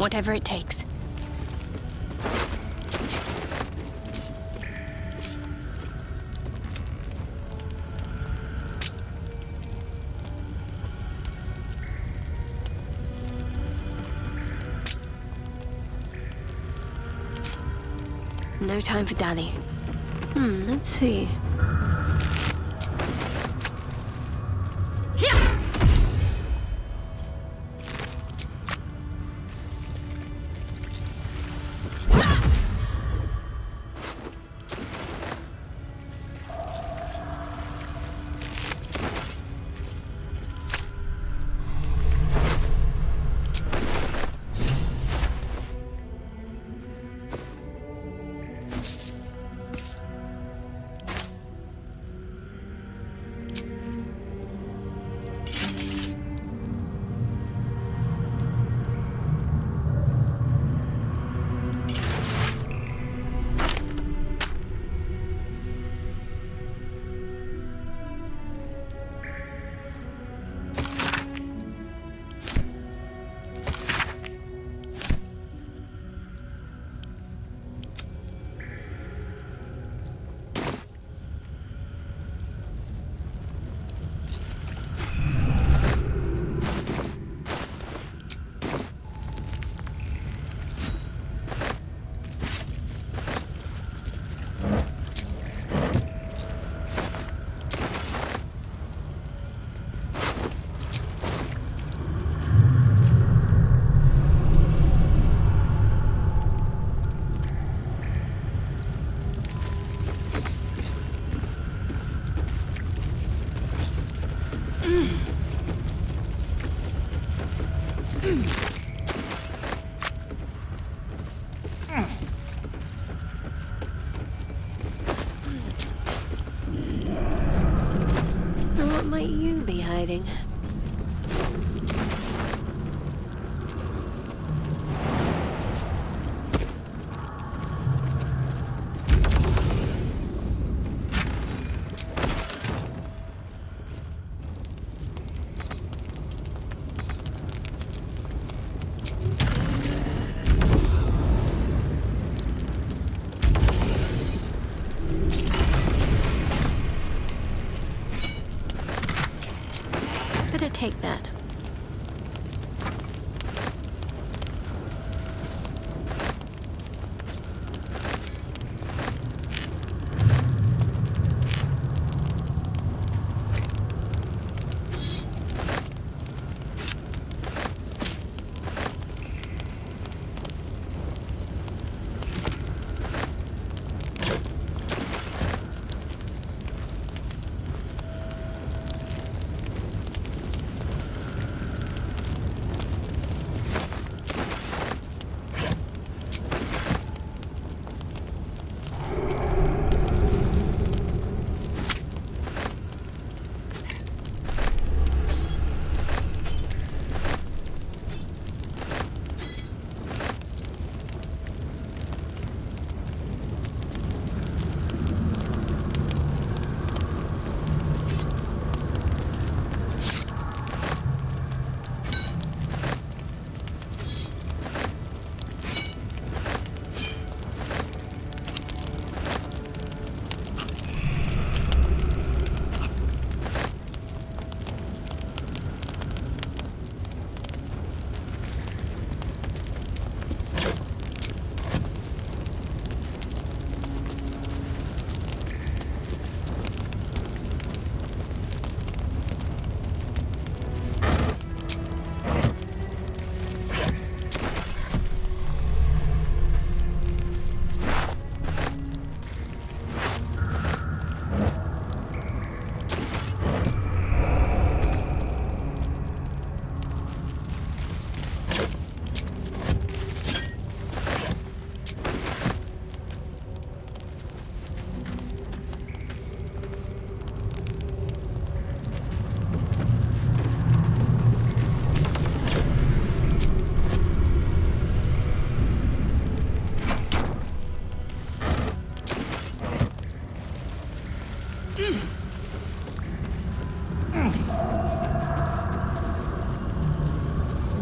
Whatever it takes. No time for dally. Let's see. What might you be hiding? Better take that.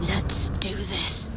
Let's do this.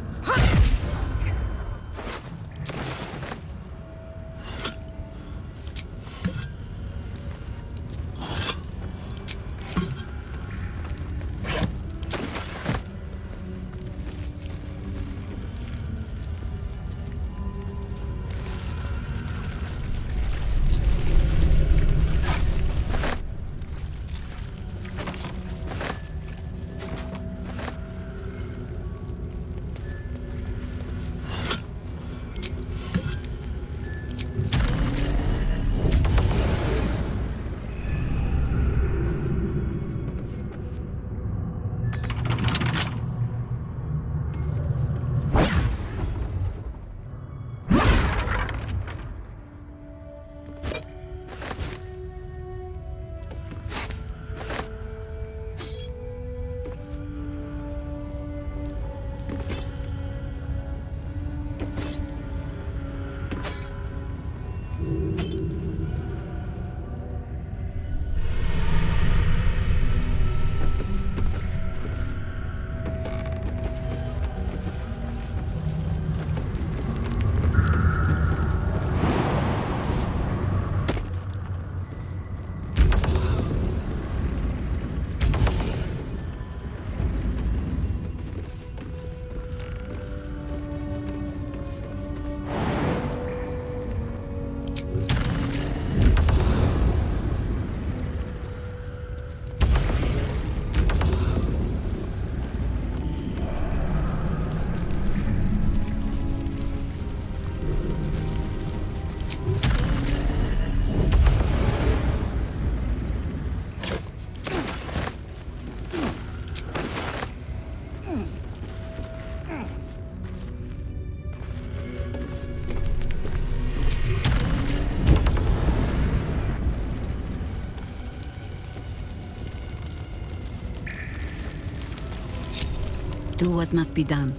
Do what must be done.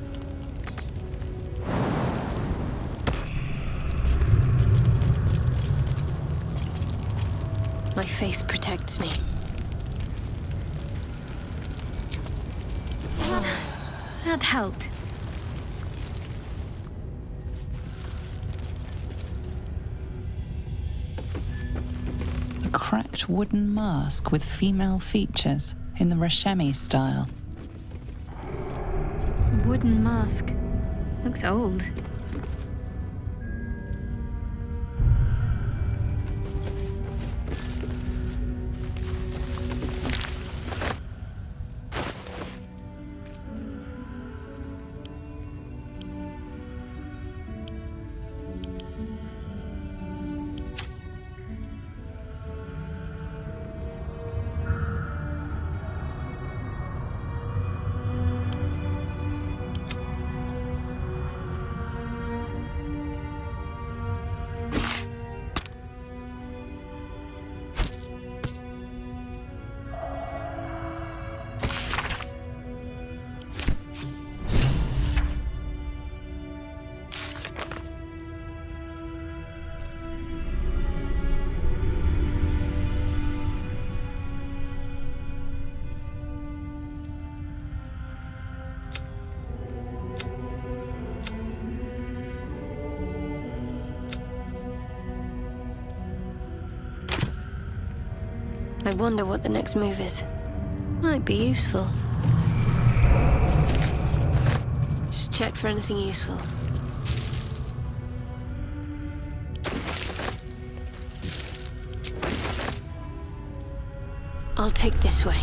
My faith protects me. That helped. A cracked wooden mask with female features in the Rashemi style. Wooden mask. Looks old. I wonder what the next move is. Might be useful. Just check for anything useful. I'll take this way.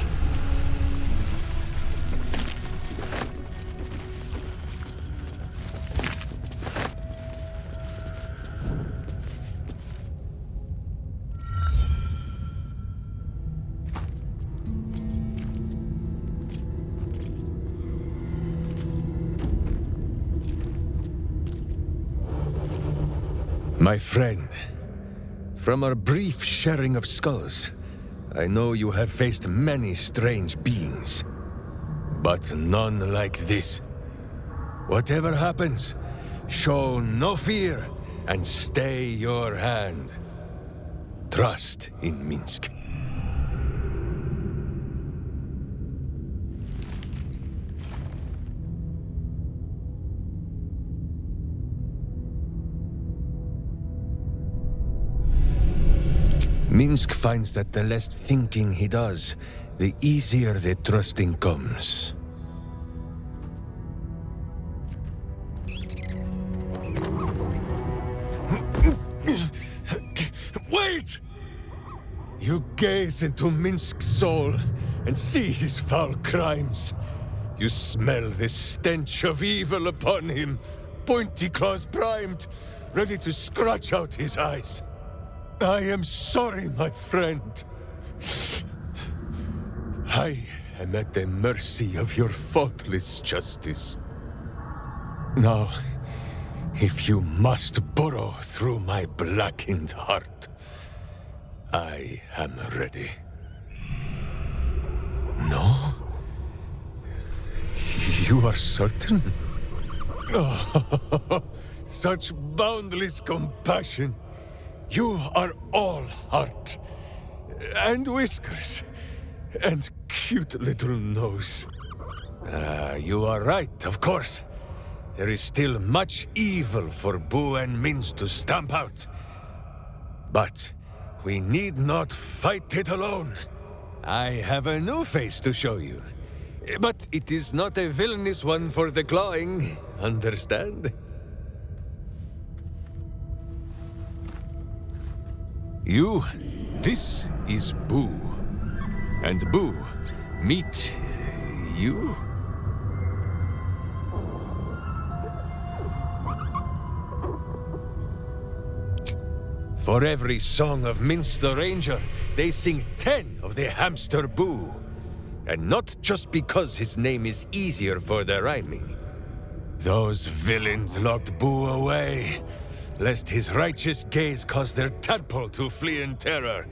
My friend, from our brief sharing of skulls, I know you have faced many strange beings, but none like this. Whatever happens, show no fear and stay your hand. Trust in Minsk. Minsk finds that the less thinking he does, the easier the trusting comes. Wait! You gaze into Minsk's soul and see his foul crimes. You smell the stench of evil upon him, pointy claws primed, ready to scratch out his eyes. I am sorry, my friend. I am at the mercy of your faultless justice. Now, if you must burrow through my blackened heart, I am ready. No? You are certain? Oh, such boundless compassion. You are all heart, and whiskers, and cute little nose. You are right, of course. There is still much evil for Boo and Minz to stamp out. But we need not fight it alone. I have a new face to show you. But it is not a villainous one for the clawing, understand? This is Boo. And Boo, meet you? For every song of Minz the Ranger, they sing 10 of the hamster Boo. And not just because his name is easier for the rhyming. Those villains locked Boo away, lest his righteous gaze cause their tadpole to flee in terror.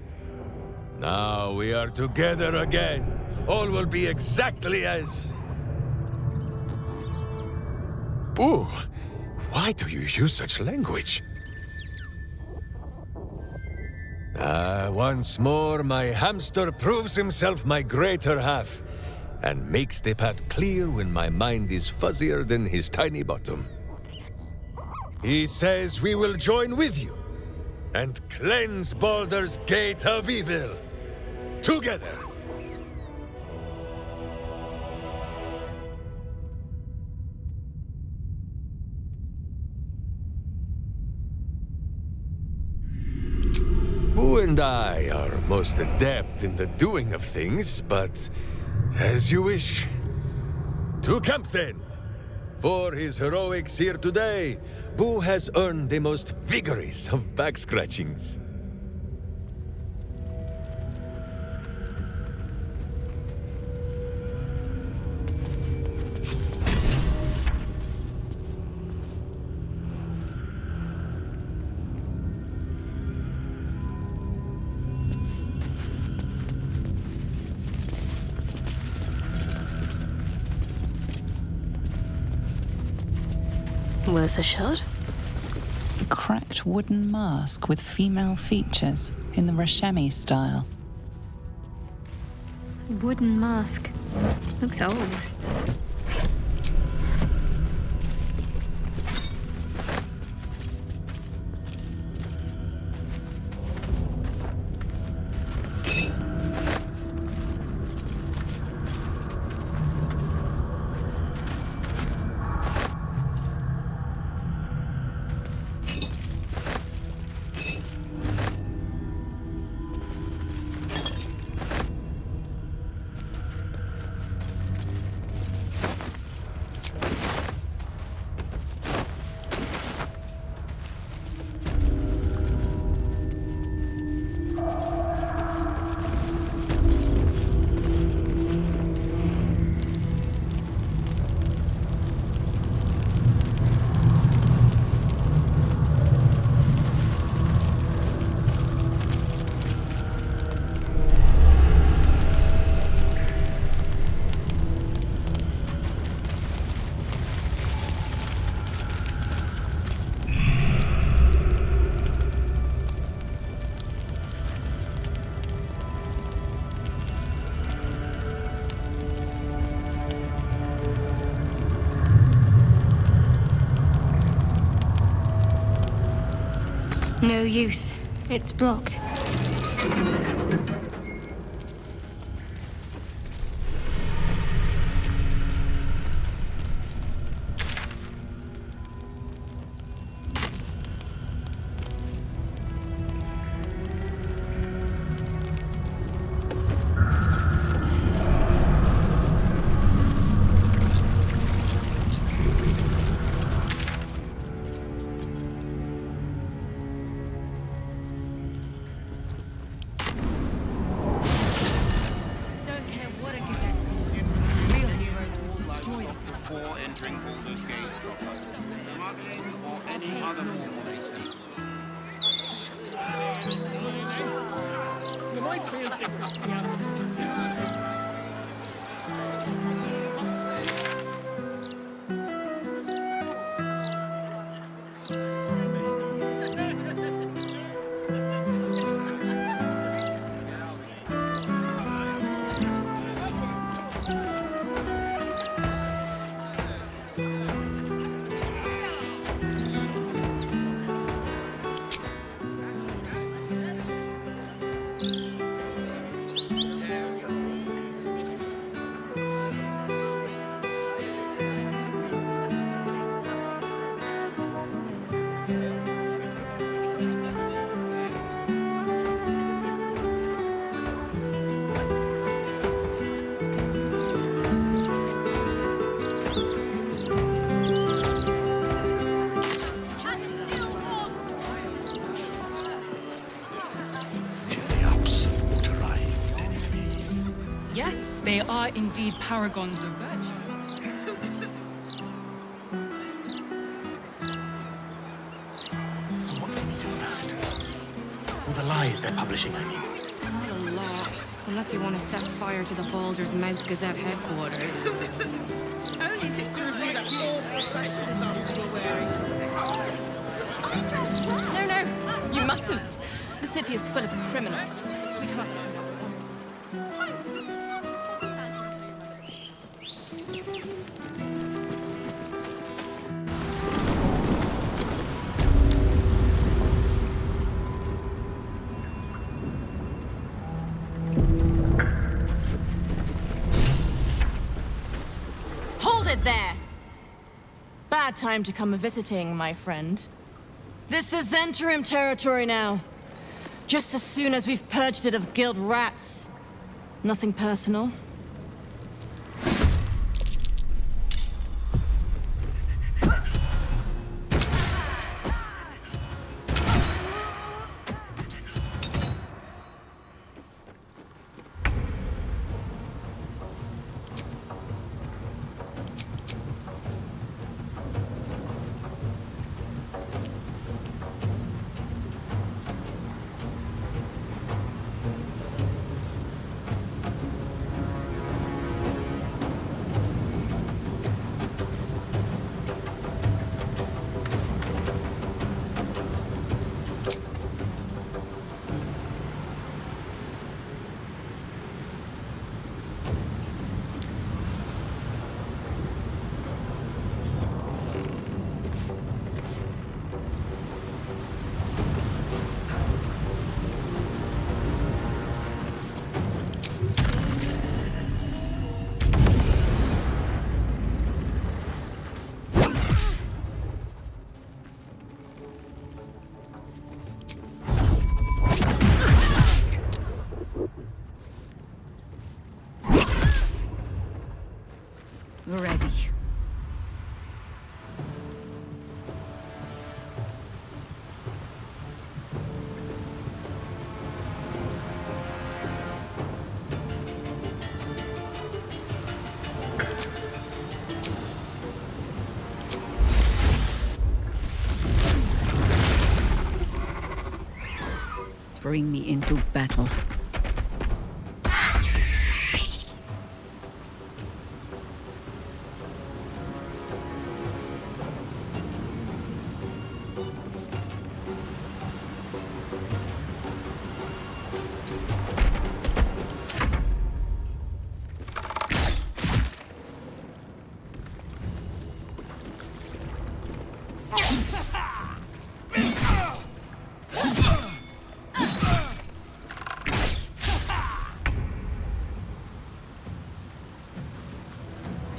Now we are together again. All will be exactly as... Boo! Why do you use such language? Once more, my hamster proves himself my greater half, and makes the path clear when my mind is fuzzier than his tiny bottom. He says we will join with you, and cleanse Baldur's Gate of Evil. Together! Boo and I are most adept in the doing of things, but as you wish. To camp then! For his heroics here today, Boo has earned the most vigorous of back scratchings. Worth a shot? A cracked wooden mask with female features in the Rashemi style. Wooden mask. Looks old. No use. It's blocked. Before entering Baldur's Gate, smuggling or any other form of deceit. You might feel different. Yes, they are indeed paragons of virtue. So what can we do about it? All the lies they're publishing, I mean. Not a lot. Unless you want to set fire to the Baldurs Mouth Gazette headquarters. Only thing to reveal that awful question is suit. The city is full of criminals. We can't accept them. Hold it there! Bad time to come visiting, my friend. This is interim territory now. Just as soon as we've purged it of guild rats. Nothing personal. Ready. Bring me into battle.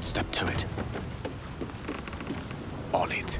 Step to it. On it.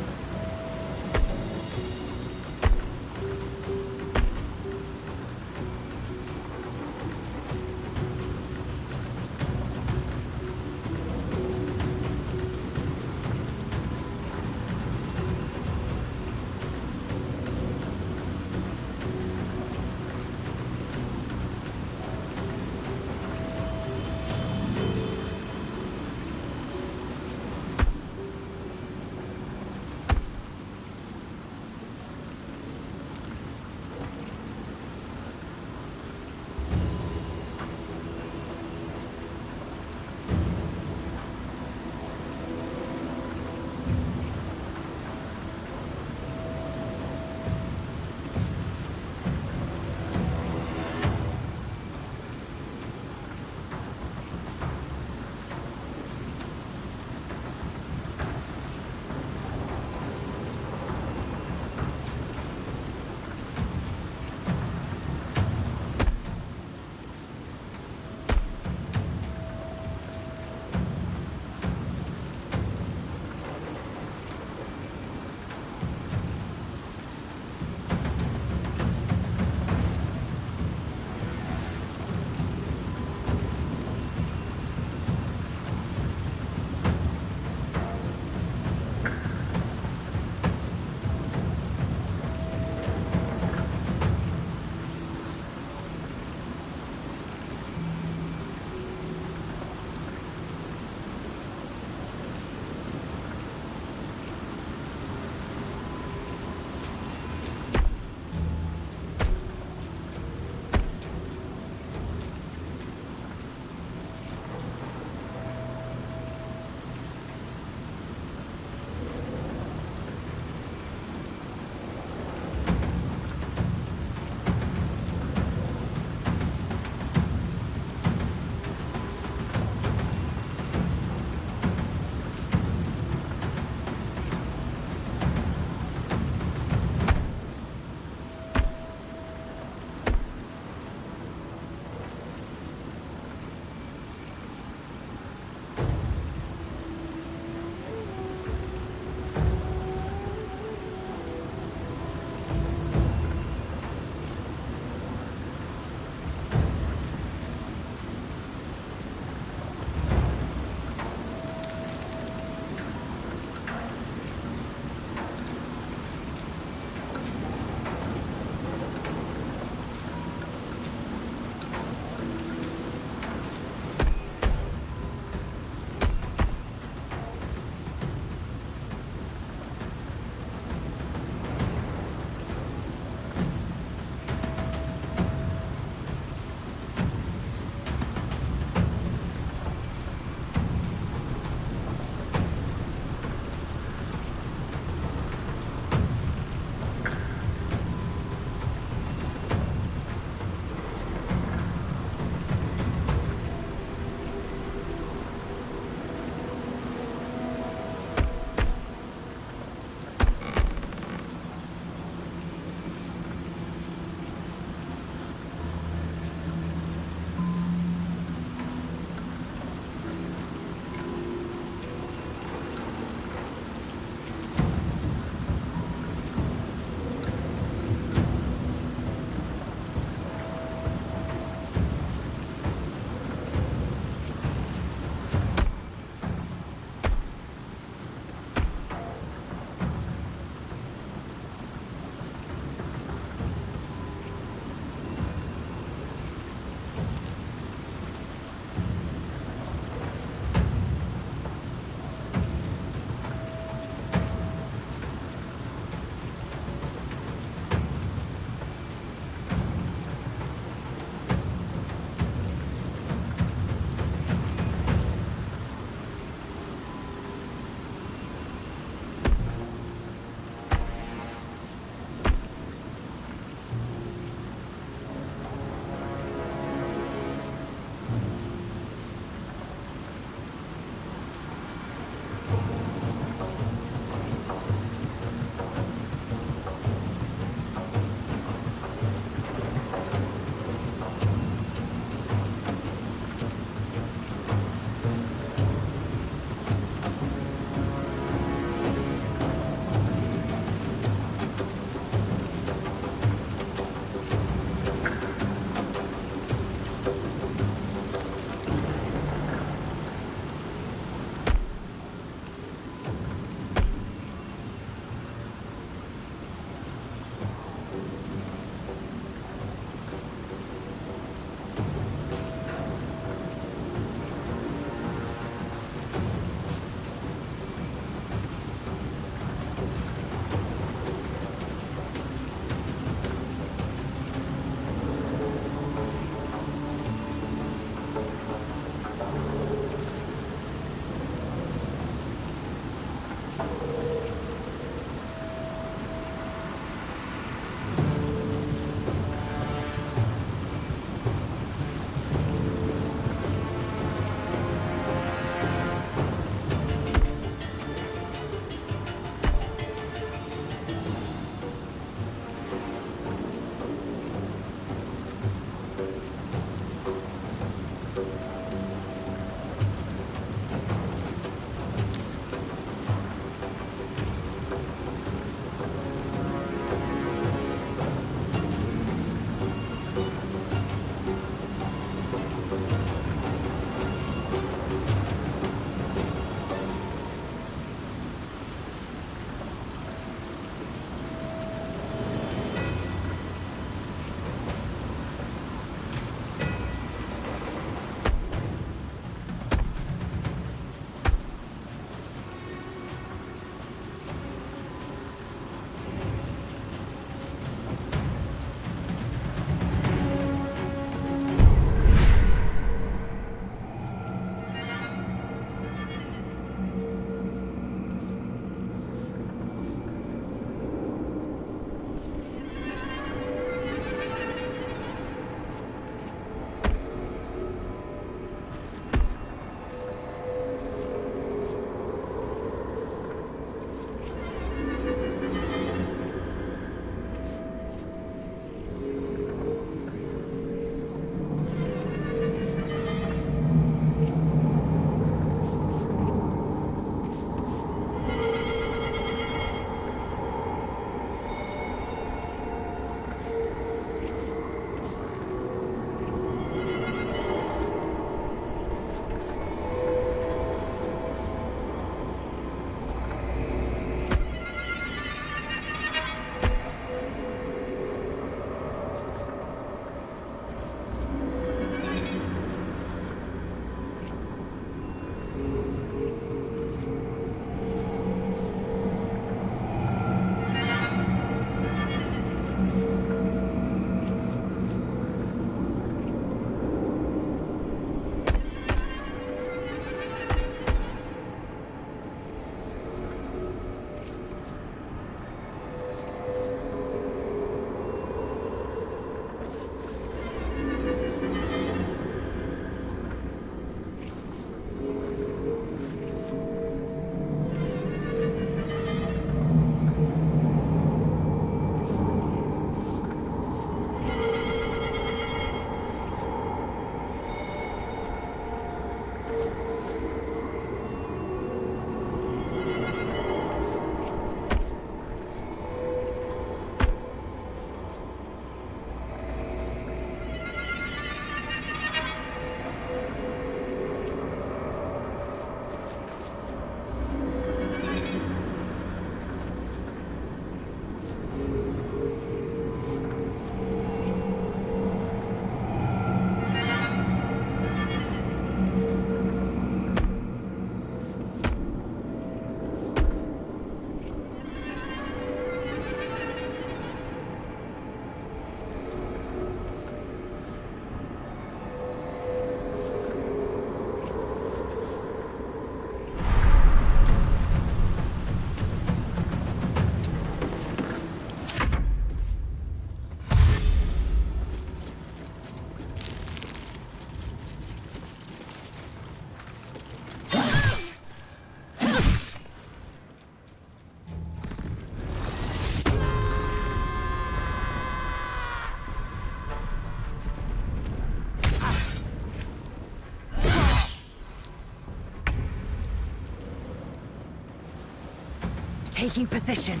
Taking position.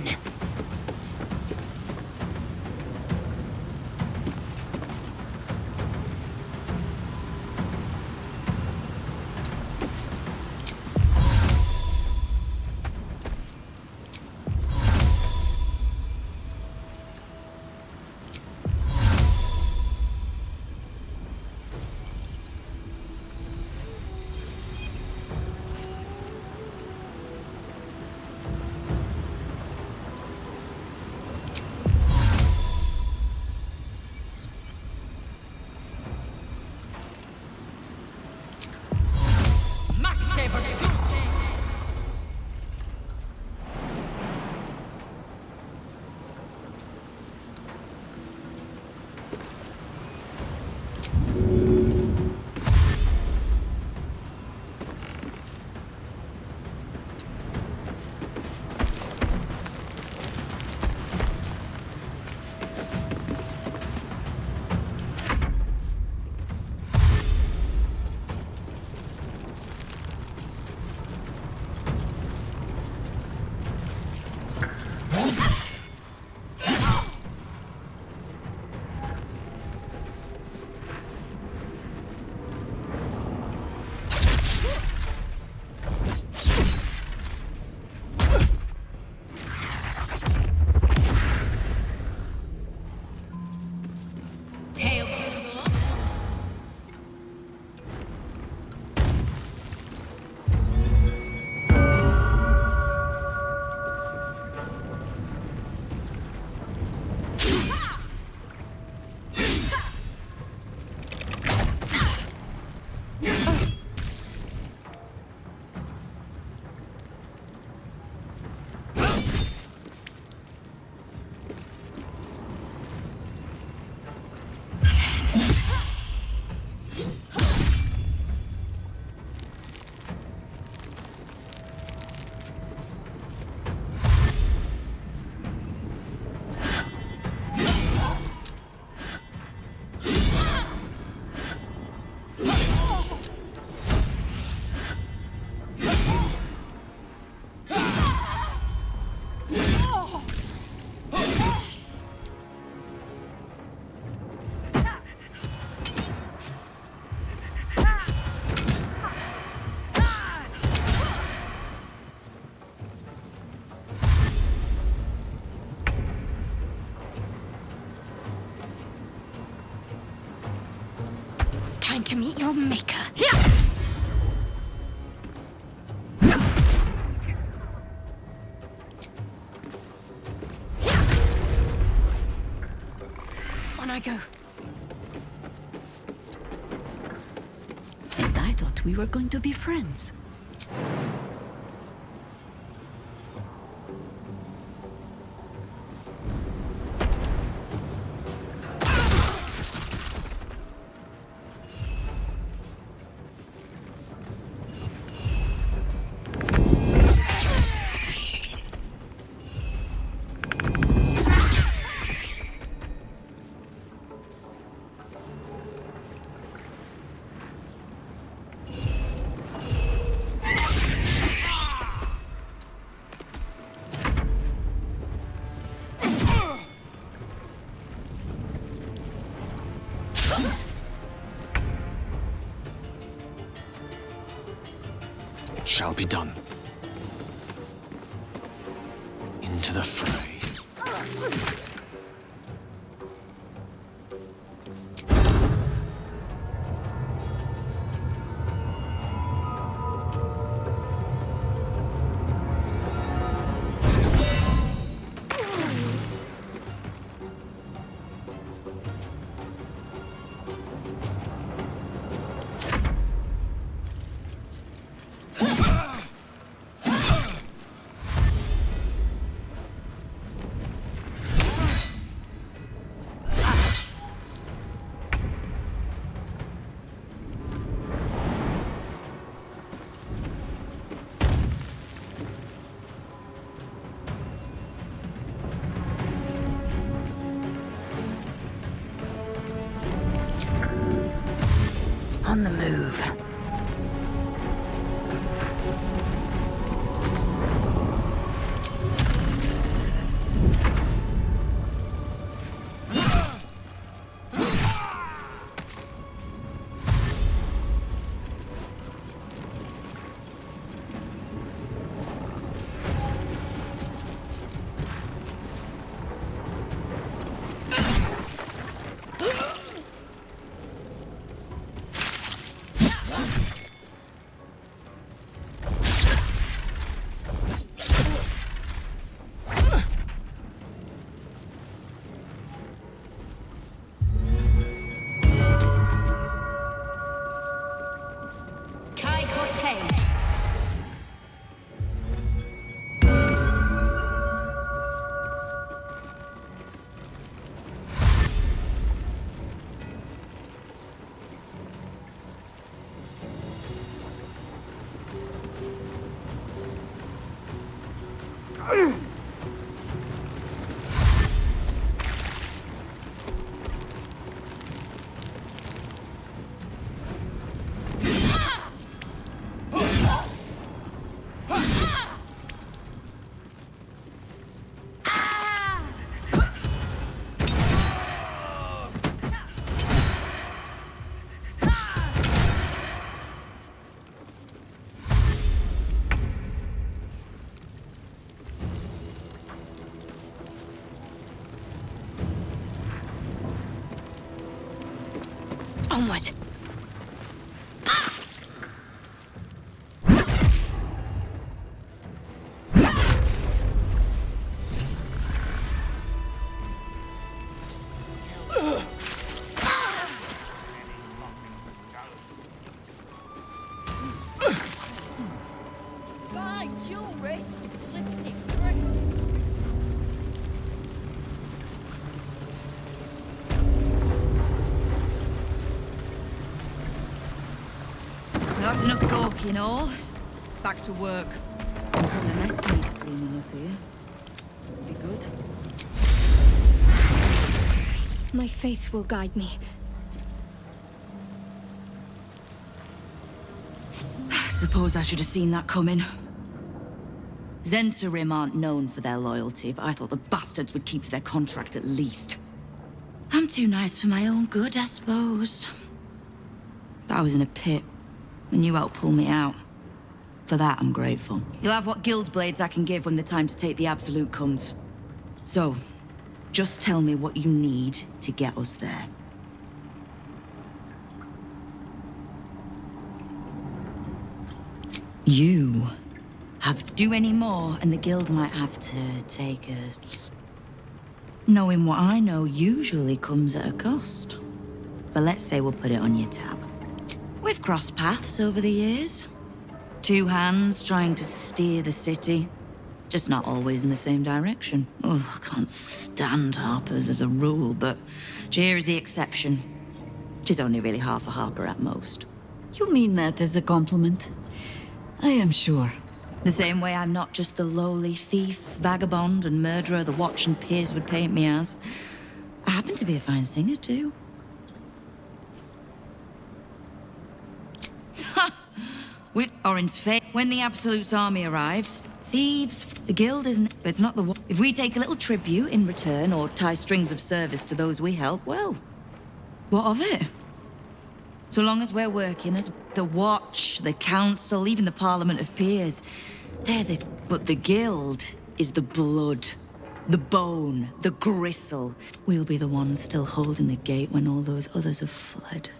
Time to meet your maker. On I go. And I thought we were going to be friends. Shall be done. Into the fray. On the move. Onward. Fine jewelry. Lifted through. Not enough gork in all. Back to work. There's a mess needs cleaning up here. Be good. My faith will guide me. Suppose I should have seen that coming. Zentarim aren't known for their loyalty, but I thought the bastards would keep to their contract at least. I'm too nice for my own good, I suppose. But I was in a pit, and you helped pull me out. For that, I'm grateful. You'll have what guild blades I can give when the time to take the Absolute comes. So, just tell me what you need to get us there. You have to do any more, and the guild might have to take a... Knowing what I know usually comes at a cost. But let's say we'll put it on your tab. We've crossed paths over the years. Two hands trying to steer the city. Just not always in the same direction. Ugh, can't stand harpers as a rule, but Cheer is the exception. She's only really half a harper at most. You mean that as a compliment? I am sure. The same way I'm not just the lowly thief, vagabond, and murderer the Watch and peers would paint me as. I happen to be a fine singer, too. Ha! With Orin's fate, when the Absolute's army arrives, thieves, the guild isn't... But it's not the... If we take a little tribute in return, or tie strings of service to those we help, well, what of it? So long as we're working as the Watch, the Council, even the Parliament of Peers, they're the... But the Guild is the blood, the bone, the gristle. We'll be the ones still holding the gate when all those others have fled.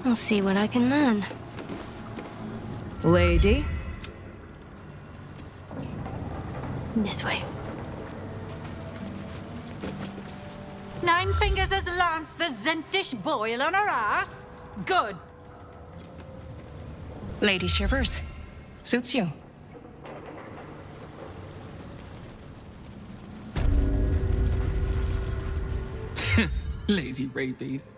I'll see what I can learn. Lady? This way. 9 fingers has lanced the Zentish boil on her ass? Good. Lady Shivers. Suits you. Lady Rabies.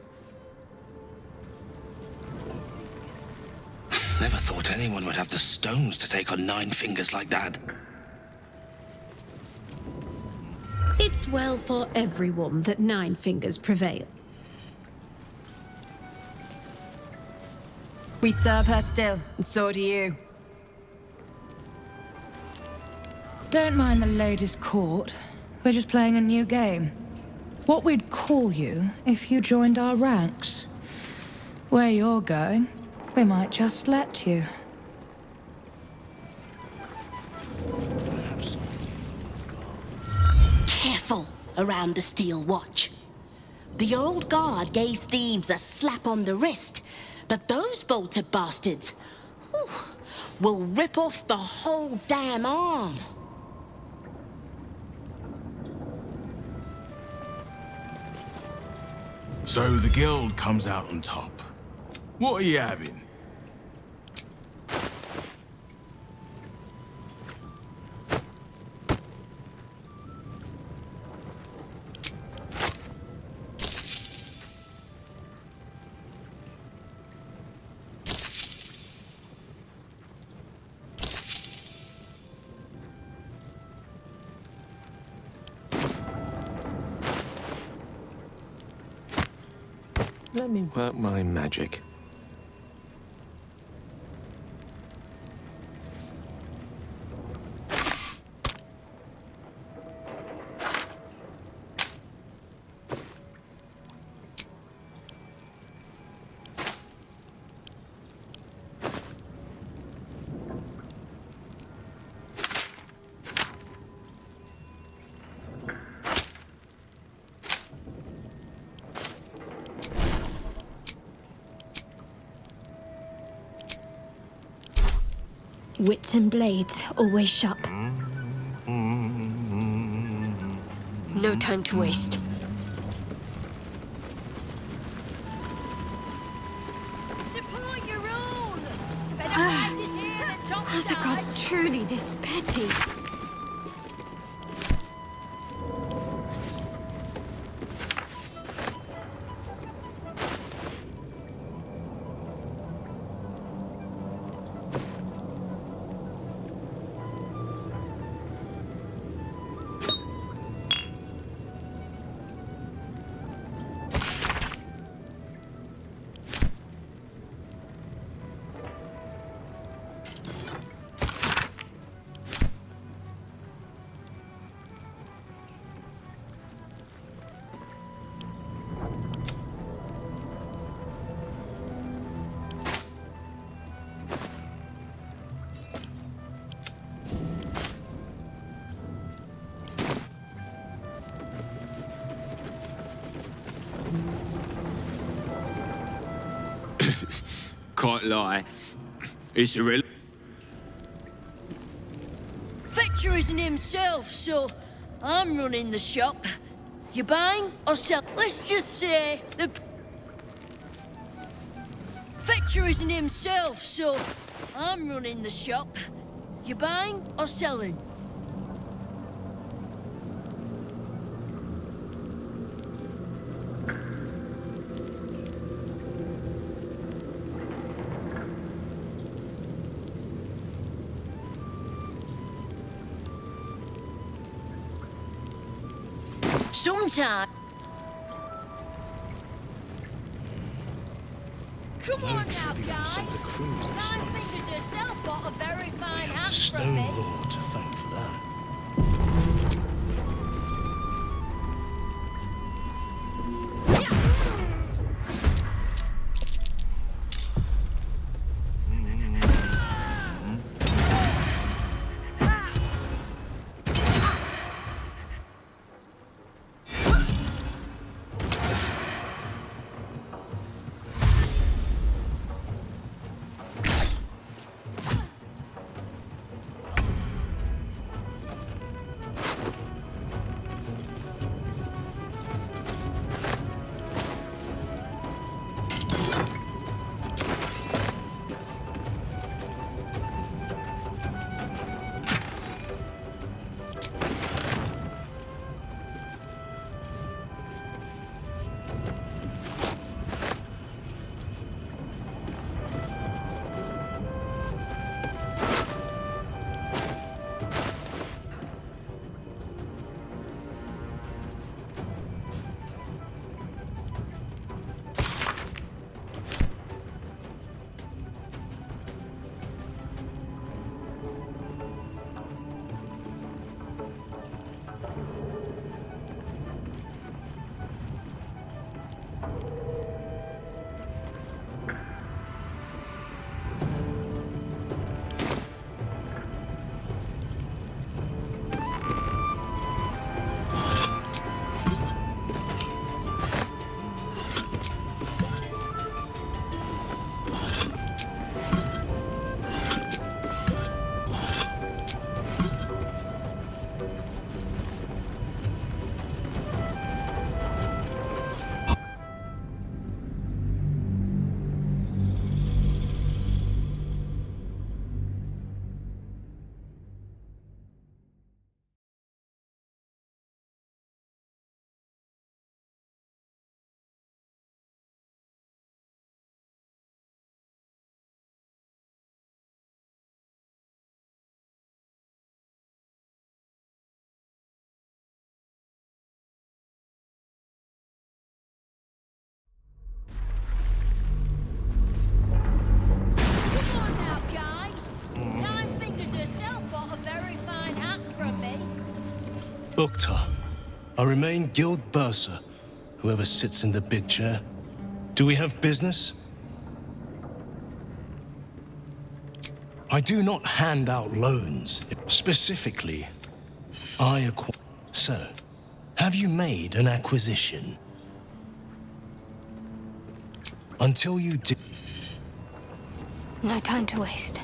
Never thought anyone would have the stones to take on 9 fingers like that. It's well for everyone that 9 fingers prevail. We serve her still, and so do you. Don't mind the latest court. We're just playing a new game. What we'd call you if you joined our ranks. Where you're going, we might just let you. Careful around the Steel Watch. The old guard gave thieves a slap on the wrist, but those bolted bastards will rip off the whole damn arm. So the guild comes out on top. What are you having? Let me work my magic. Wits and blades, always sharp. No time to waste. Support your own! Better prices here than top Are the gods truly this petty? Can't lie. It's a real. Fetcher isn't himself, so I'm running the shop. You buying or sell? Let's just say the Fetcher isn't himself, so I'm running the shop. You buying or selling? Sometime. Come on now, guys. Nine Fingers herself got a very fine hat from me. Stone Lord to thank for that. Uktar. I remain Guild Bursar, whoever sits in the big chair. Do we have business? I do not hand out loans. Specifically, I acquire... So, have you made an acquisition? Until you do... No time to waste.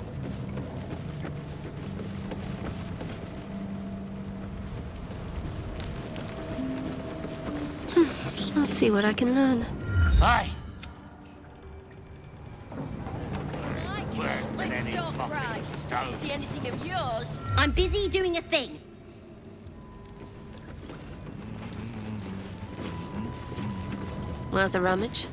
I'll see what I can learn. Aye. Let's talk price. See anything of yours? I'm busy doing a thing. Worth a rummage?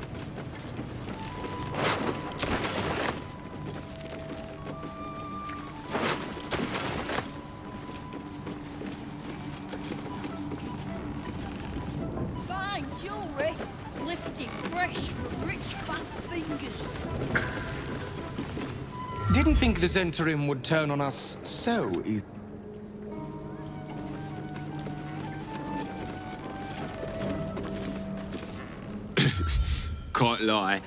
Fine jewellery, lifted fresh from rich fat fingers. Didn't think the Zentarim would turn on us so easy. Can't lie.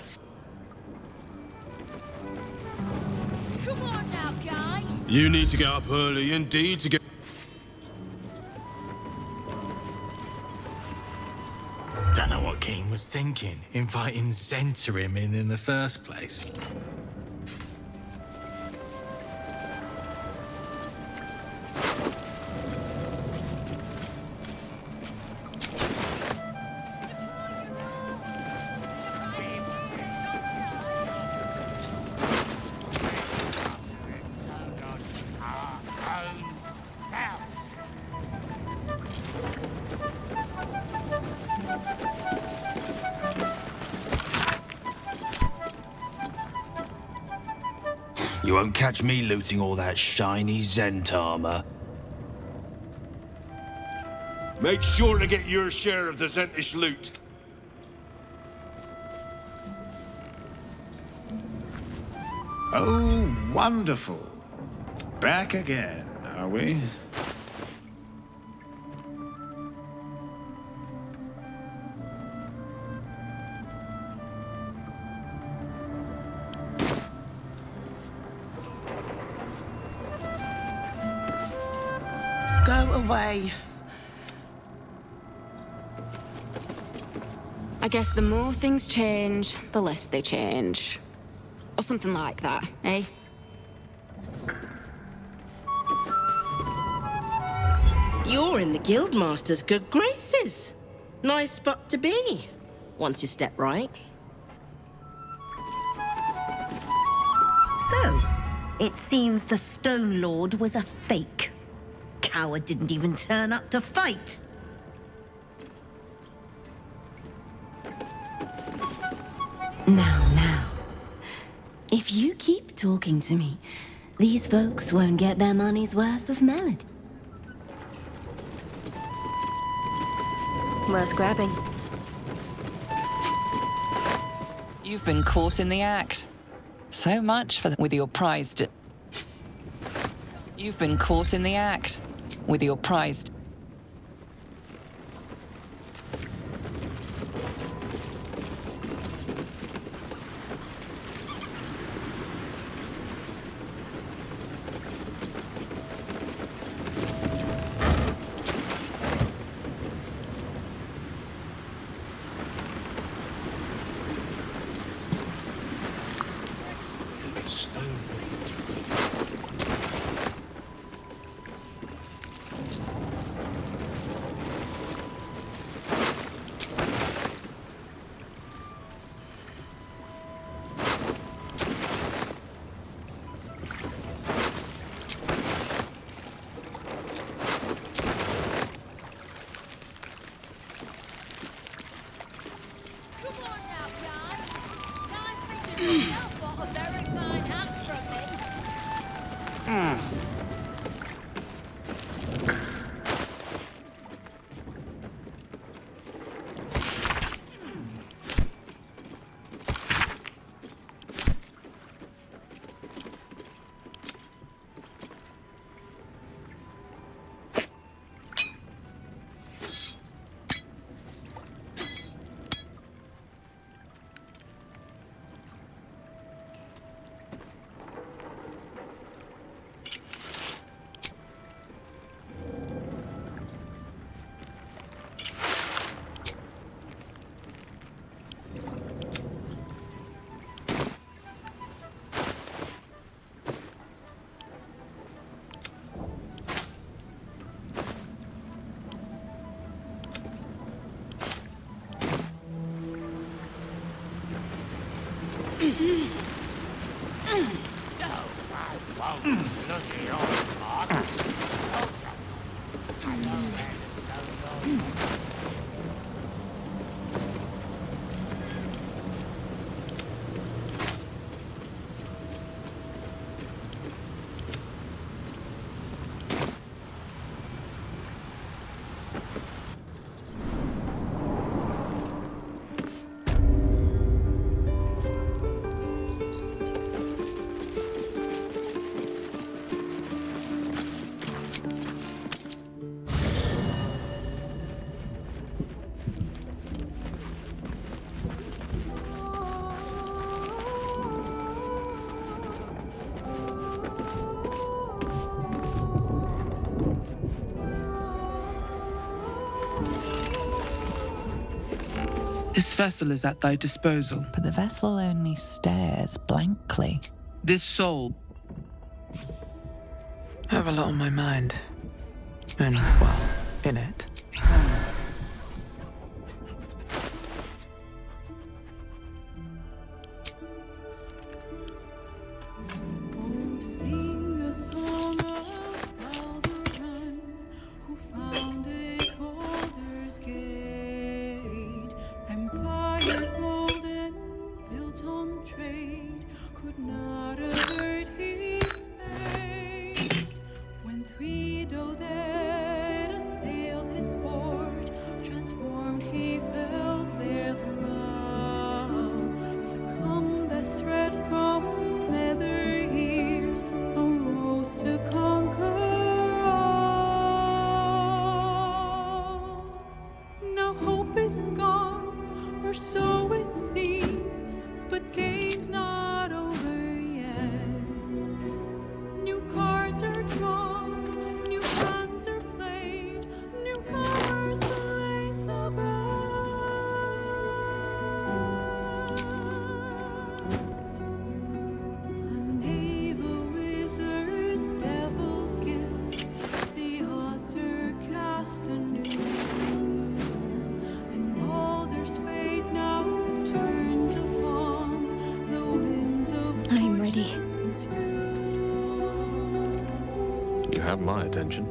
Come on now, guys. You need to get up early indeed to get... Don't know what King was thinking, inviting Zentarim in the first place. You won't catch me looting all that shiny Zent armor. Make sure to get your share of the Zentish loot. Oh, wonderful. Back again, are we? Go away. I guess the more things change, the less they change. Or something like that, eh? You're in the Guildmaster's good graces. Nice spot to be, once you step right. So, it seems the Stone Lord was a fake. Coward didn't even turn up to fight. Now. If you keep talking to me, these folks won't get their money's worth of melody. Worth grabbing. You've been caught in the act. So much for with your prized... You've been caught in the act with your prized... This vessel is at thy disposal. But the vessel only stares blankly. This soul. I have a lot on my mind. And, well, in it. Sing a song of Baldurs, who founded Baldur's Gate. Empire golden, built on trade, could not avert his fate. When three dead assailed his port, transformed he fell their thrall. Succumbed as threat from nether ears, arose to conquer all. Now hope is gone, or so it seems, but game's not over yet. New cards are drawn, new hands are played, newcomers place a bet. A knave, a wizard, devil gift, the odds are cast anew, and Baldur's fate now turns upon the whims of I'm ready. fortune's view. You have my attention.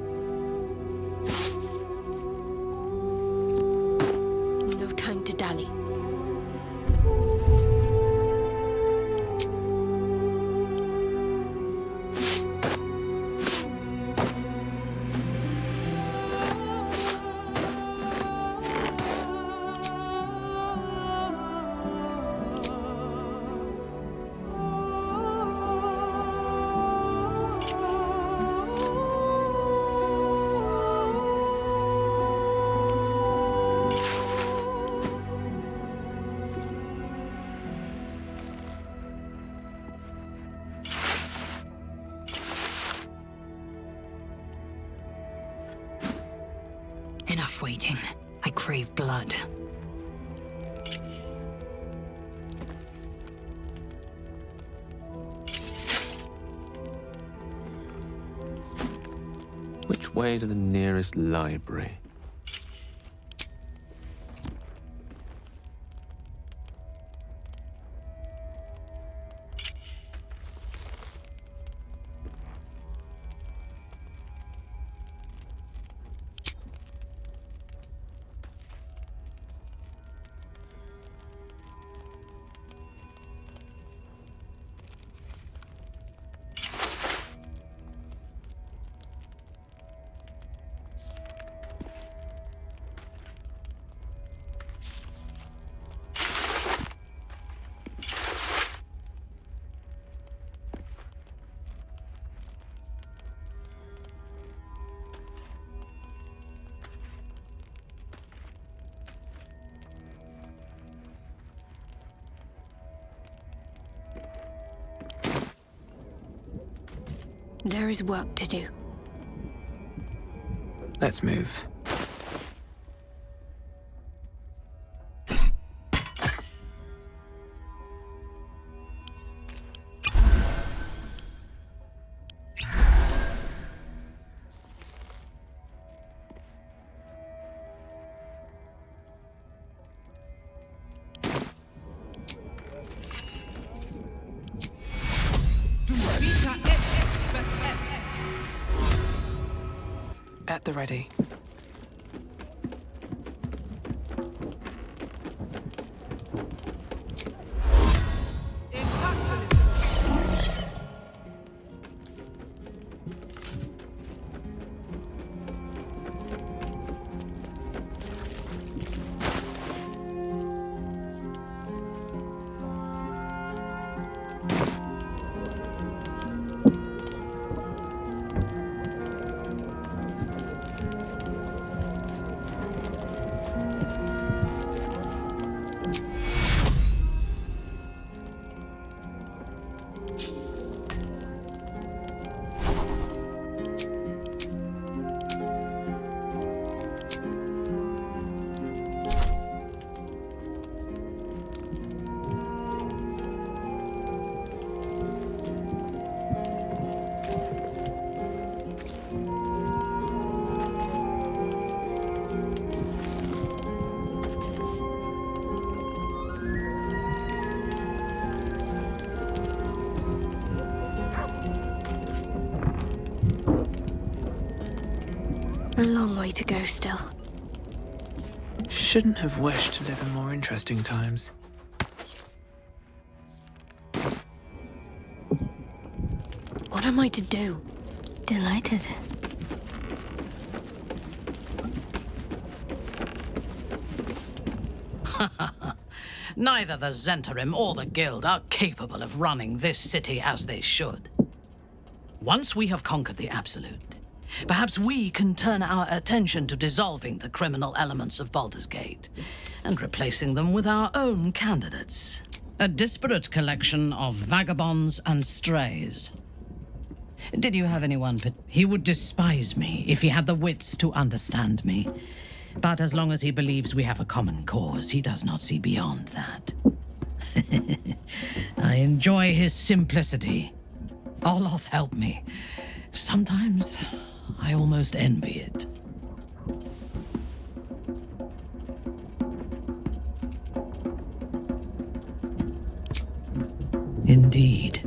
No time to dally. Enough waiting. I crave blood. Which way to the nearest library? There is work to do. Let's move. at the ready. A long way to go still. Shouldn't have wished to live in more interesting times. What am I to do? Delighted. Neither the Zentarim or the Guild are capable of running this city as they should. Once we have conquered the Absolute, perhaps we can turn our attention to dissolving the criminal elements of Baldur's Gate and replacing them with our own candidates. A disparate collection of vagabonds and strays. Did you have anyone? He would despise me if he had the wits to understand me. But as long as he believes we have a common cause, he does not see beyond that. I enjoy his simplicity. Oloth helped me. Sometimes I almost envy it. Indeed.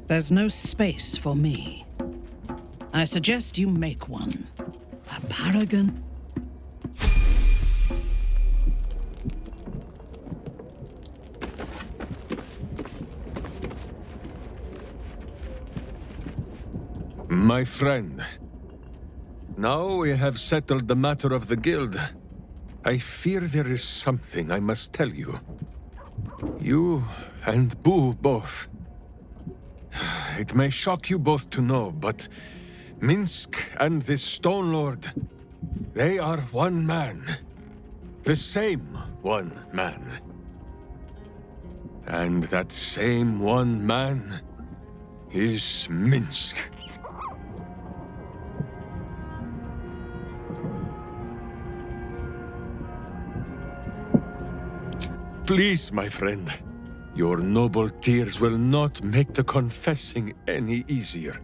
There's no space for me. I suggest you make one. A paragon. My friend, now we have settled the matter of the guild. I fear there is something I must tell you. You and Boo both. It may shock you both to know, but Minsk and this Stone Lord, they are one man. The same one man. And that same one man is Minsk. Please, my friend, your noble tears will not make the confessing any easier.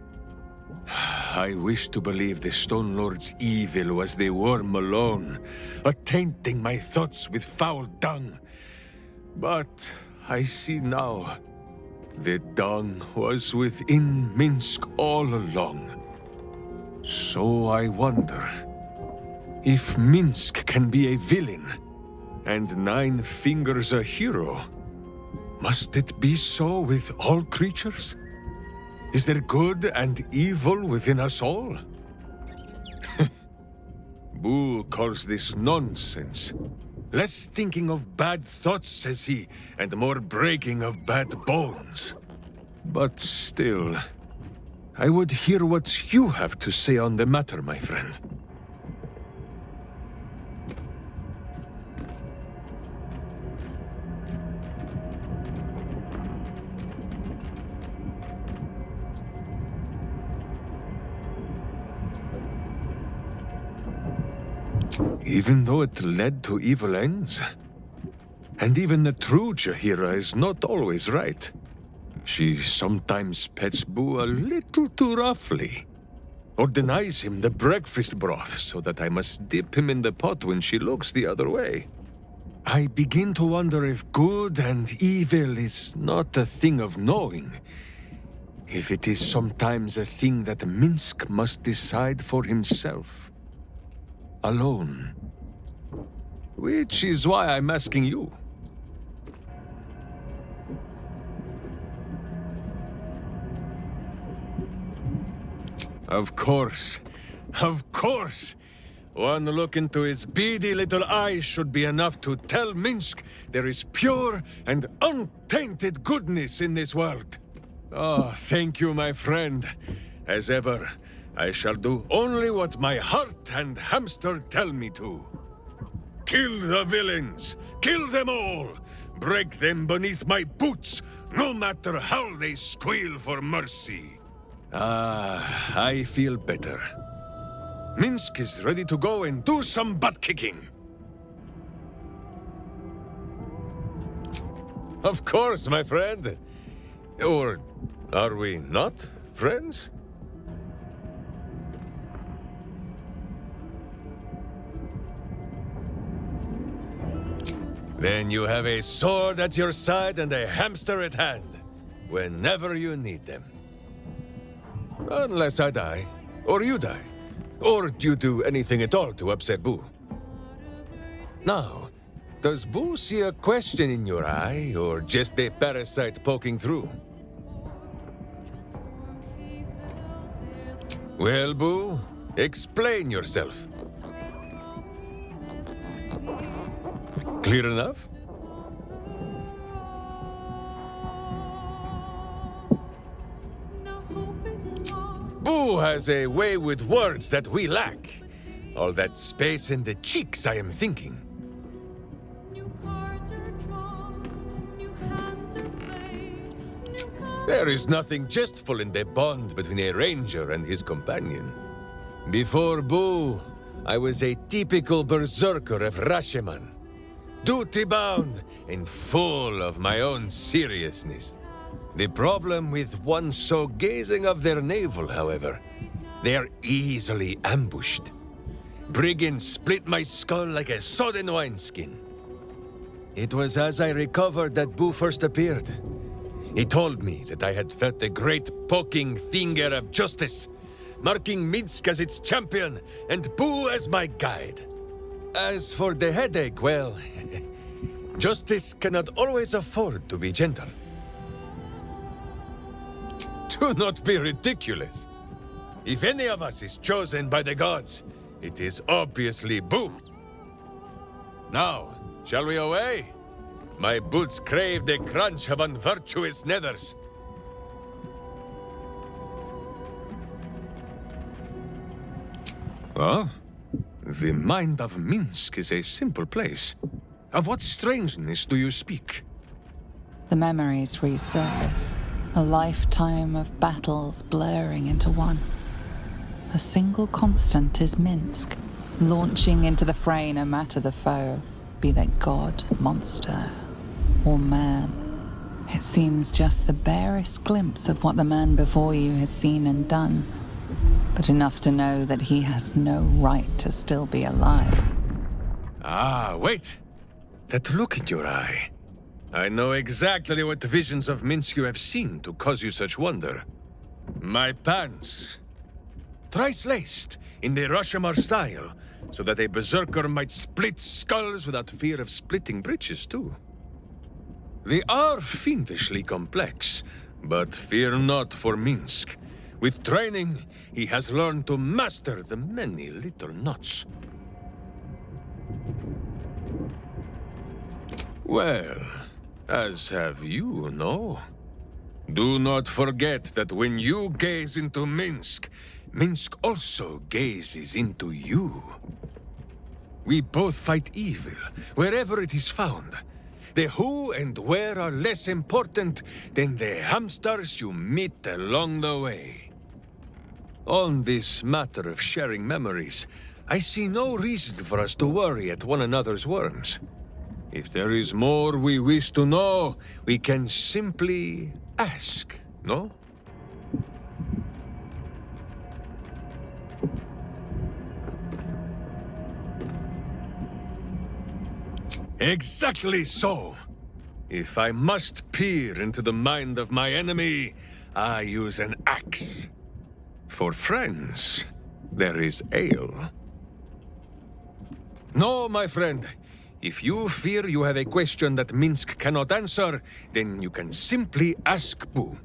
I wish to believe the Stone Lord's evil was the worm alone, attainting my thoughts with foul dung. But I see now, the dung was within Minsk all along. So I wonder, if Minsk can be a villain, and Nine Fingers a hero, must it be so with all creatures? Is there good and evil within us all? Boo calls this nonsense. Less thinking of bad thoughts, says he, and more breaking of bad bones. But still, I would hear what you have to say on the matter, my friend. Even though it led to evil ends? And even the true Jaheira is not always right. She sometimes pets Boo a little too roughly. Or denies him the breakfast broth so that I must dip him in the pot when she looks the other way. I begin to wonder if good and evil is not a thing of knowing. if it is sometimes a thing that Minsk must decide for himself. Alone. Which is why I'm asking you. Of course. Of course! One look into his beady little eyes should be enough to tell Minsk there is pure and untainted goodness in this world. Oh, thank you, my friend. As ever, I shall do only what my heart and hamster tell me to. Kill the villains! Kill them all! Break them beneath my boots, no matter how they squeal for mercy. Ah, I feel better. Minsk is ready to go and do some butt-kicking. Of course, my friend. Or are we not friends? Then you have a sword at your side and a hamster at hand, whenever you need them. Unless I die, or you die, or you do anything at all to upset Boo. Now, does Boo see a question in your eye, or just a parasite poking through? Well, Boo, explain yourself. Clear enough? Boo has a way with words that we lack. All that space in the cheeks, I am thinking. There is nothing jestful in the bond between a ranger and his companion. Before Boo, I was a typical berserker of Rashomon. Duty-bound and full of my own seriousness. The problem with one so gazing of their navel, however, they are easily ambushed. Brigands split my skull like a sodden wineskin. It was as I recovered that Boo first appeared. He told me that I had felt the great poking finger of justice, marking Minsk as its champion and Boo as my guide. As for the headache, well, justice cannot always afford to be gentle. Do not be ridiculous. If any of us is chosen by the gods, it is obviously Boo. Now, shall we away? My boots crave the crunch of unvirtuous nethers. Oh? The mind of Minsk is a simple place. Of what strangeness do you speak? The memories resurface. A lifetime of battles blurring into one. A single constant is Minsk, launching into the fray no matter the foe, be they god, monster, or man. It seems just the barest glimpse of what the man before you has seen and done, but enough to know that he has no right to still be alive. Ah, wait! That look in your eye. I know exactly what visions of Minsk you have seen to cause you such wonder. My pants. Thrice laced, in the Rashomon style, so that a berserker might split skulls without fear of splitting breeches too. They are fiendishly complex, but fear not for Minsk. With training, he has learned to master the many little knots. Well, as have you, no? Do not forget that when you gaze into Minsk, Minsk also gazes into you. We both fight evil, wherever it is found. The who and where are less important than the hamsters you meet along the way. On this matter of sharing memories, I see no reason for us to worry at one another's worms. If there is more we wish to know, we can simply ask, no? Exactly so! If I must peer into the mind of my enemy, I use an axe. For friends, there is ale. No, my friend. If you fear you have a question that Minsk cannot answer, then you can simply ask Boo.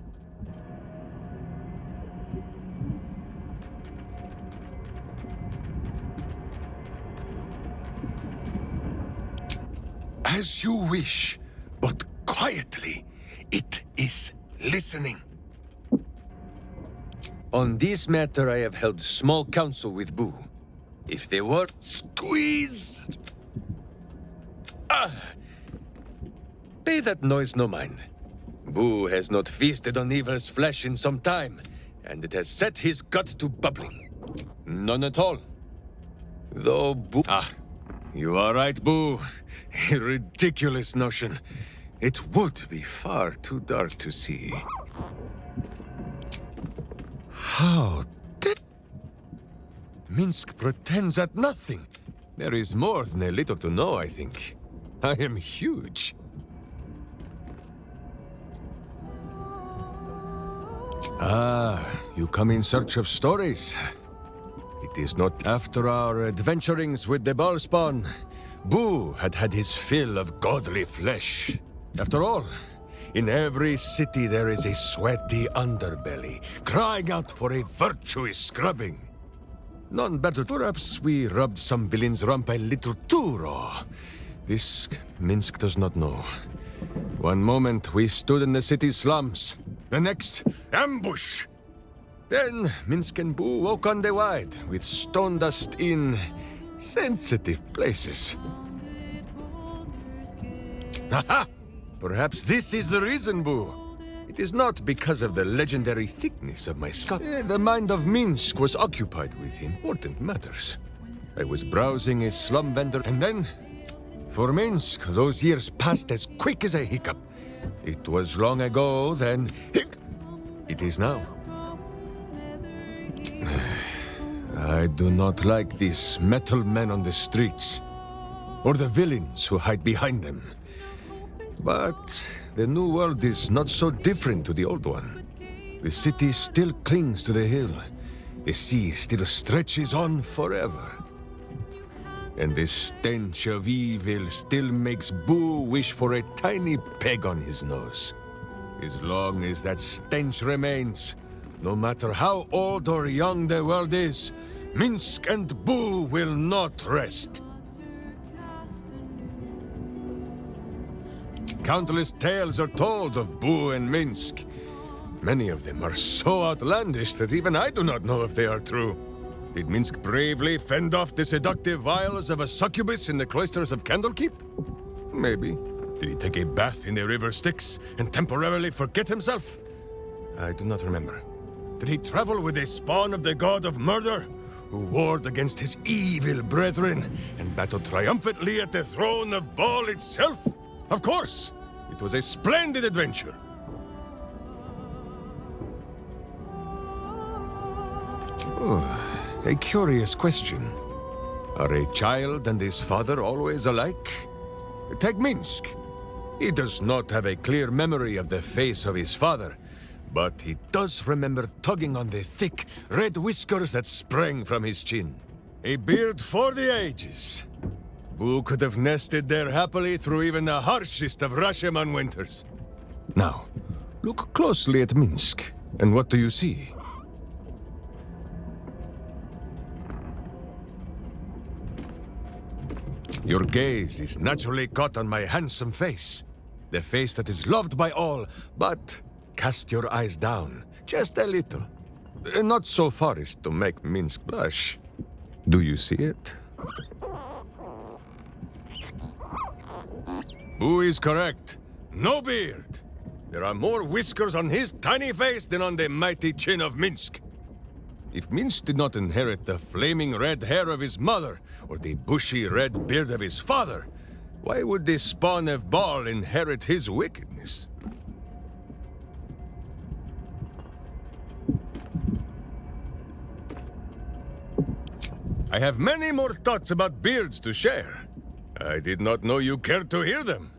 As you wish, but quietly. It is listening. On this matter, I have held small council with Boo. If they were... Squeeze! Pay that noise no mind. Boo has not feasted on evil's flesh in some time, and it has set his gut to bubbling. None at all. Though Boo... You are right, Boo. A ridiculous notion. It would be far too dark to see. How did... Minsk pretends at nothing. There is more than a little to know, I think. I am huge. You come in search of stories. It is not after our adventurings with the Ballspawn. Boo had had his fill of godly flesh. After all, in every city there is a sweaty underbelly, crying out for a virtuous scrubbing. None better. Perhaps we rubbed some villain's rump a little too raw. This Minsk does not know. One moment we stood in the city's slums. The next, ambush! Then Minsk and Boo woke on the wide, with stone dust in sensitive places. Haha! Perhaps this is the reason, Boo. It is not because of the legendary thickness of my skull. The mind of Minsk was occupied with important matters. I was browsing a slum vendor, and then... For Minsk, those years passed as quick as a hiccup. It was long ago, then... It is now. I do not like these metal men on the streets, or the villains who hide behind them. But the new world is not so different to the old one. The city still clings to the hill. The sea still stretches on forever. And the stench of evil still makes Boo wish for a tiny peg on his nose. As long as that stench remains, no matter how old or young the world is, Minsk and Boo will not rest. Countless tales are told of Boo and Minsk. Many of them are so outlandish that even I do not know if they are true. Did Minsk bravely fend off the seductive vials of a succubus in the cloisters of Candlekeep? Maybe. Did he take a bath in the river Styx and temporarily forget himself? I do not remember. Did he travel with a spawn of the god of murder, who warred against his evil brethren and battled triumphantly at the throne of Baal itself? Of course! It was a splendid adventure. A curious question. Are a child and his father always alike? Take Minsk. He does not have a clear memory of the face of his father, but he does remember tugging on the thick, red whiskers that sprang from his chin. A beard for the ages. Boo could have nested there happily through even the harshest of Rashomon winters. Now, look closely at Minsk, and what do you see? Your gaze is naturally caught on my handsome face. The face that is loved by all, but cast your eyes down, just a little. Not so far as to make Minsk blush. Do you see it? Boo is correct. No beard. There are more whiskers on his tiny face than on the mighty chin of Minsk. If Minsk did not inherit the flaming red hair of his mother, or the bushy red beard of his father, why would the spawn of Baal inherit his wickedness? I have many more thoughts about beards to share. I did not know you cared to hear them.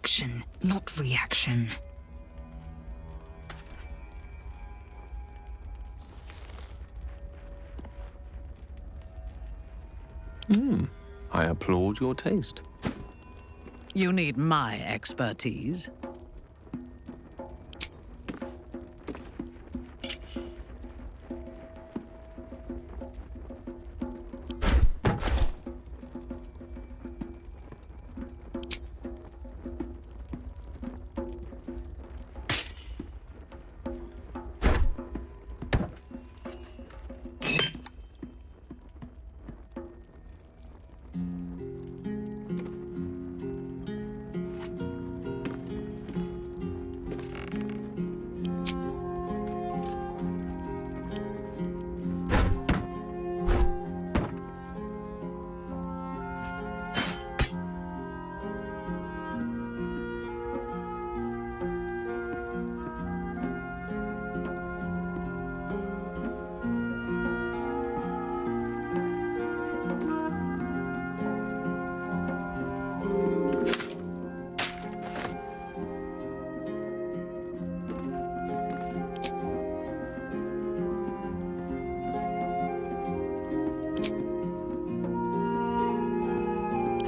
action, not reaction. I applaud your taste. You need my expertise.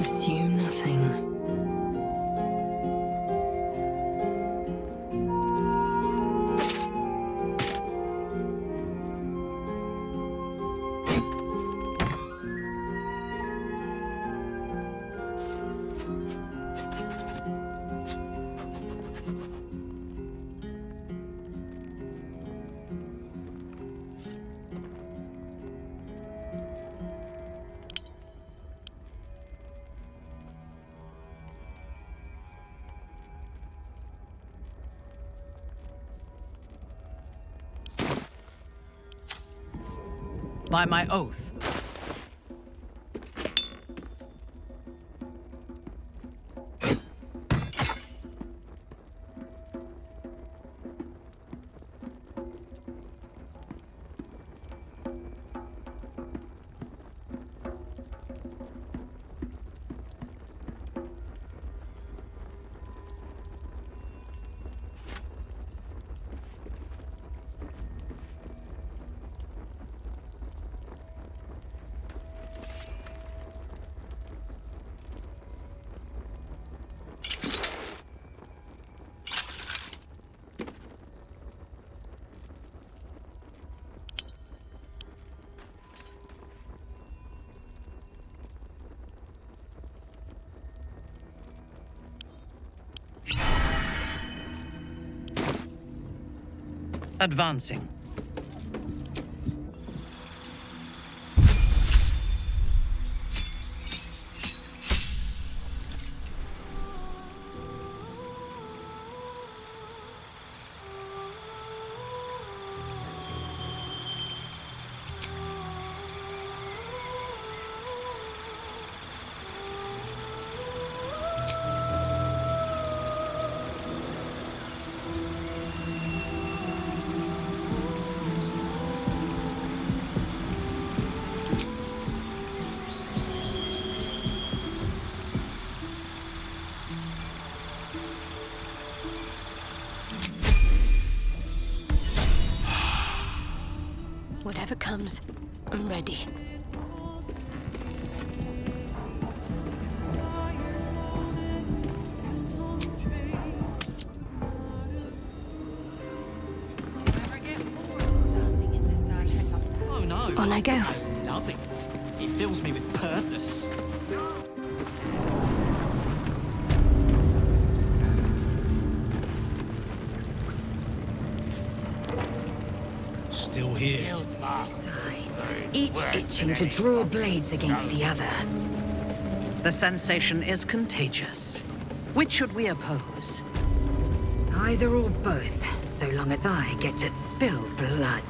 Assume nothing. By my oath. Advancing. Whatever comes, I'm ready. Oh no. On I go. I love it. It fills me with purpose. Still here. Each itching to draw blades against the other. The sensation is contagious. Which should we oppose? Either or both, so long as I get to spill blood.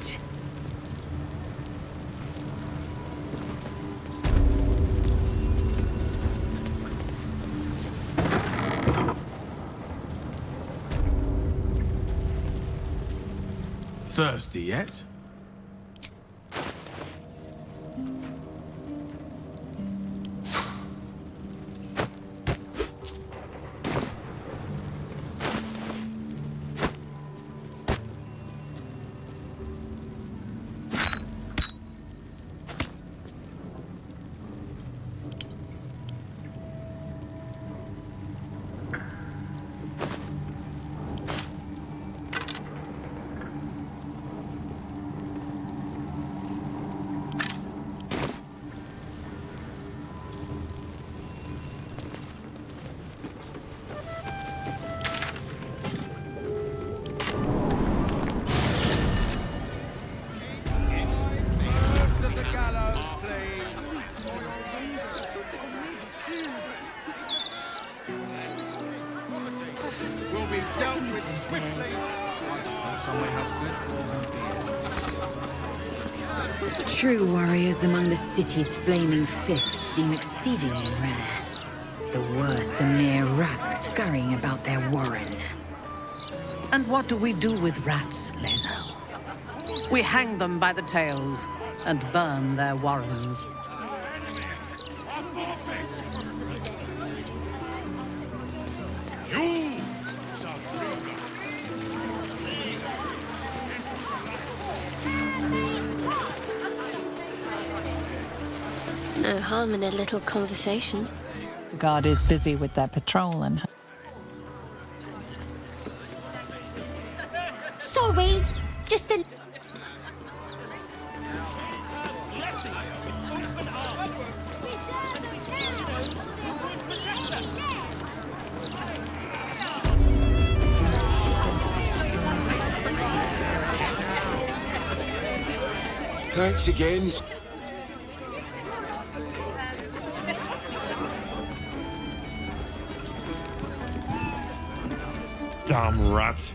Thirsty yet? will be dealt with swiftly. I just know somewhere has good beer. True warriors among the city's flaming fists seem exceedingly rare. The worst are mere rats scurrying about their warren. And what do we do with rats, Lae'zel? We hang them by the tails and burn their warrens. No harm in a little conversation. The guard is busy with their patrol and... Sorry, just a... Thanks again. Damn rats.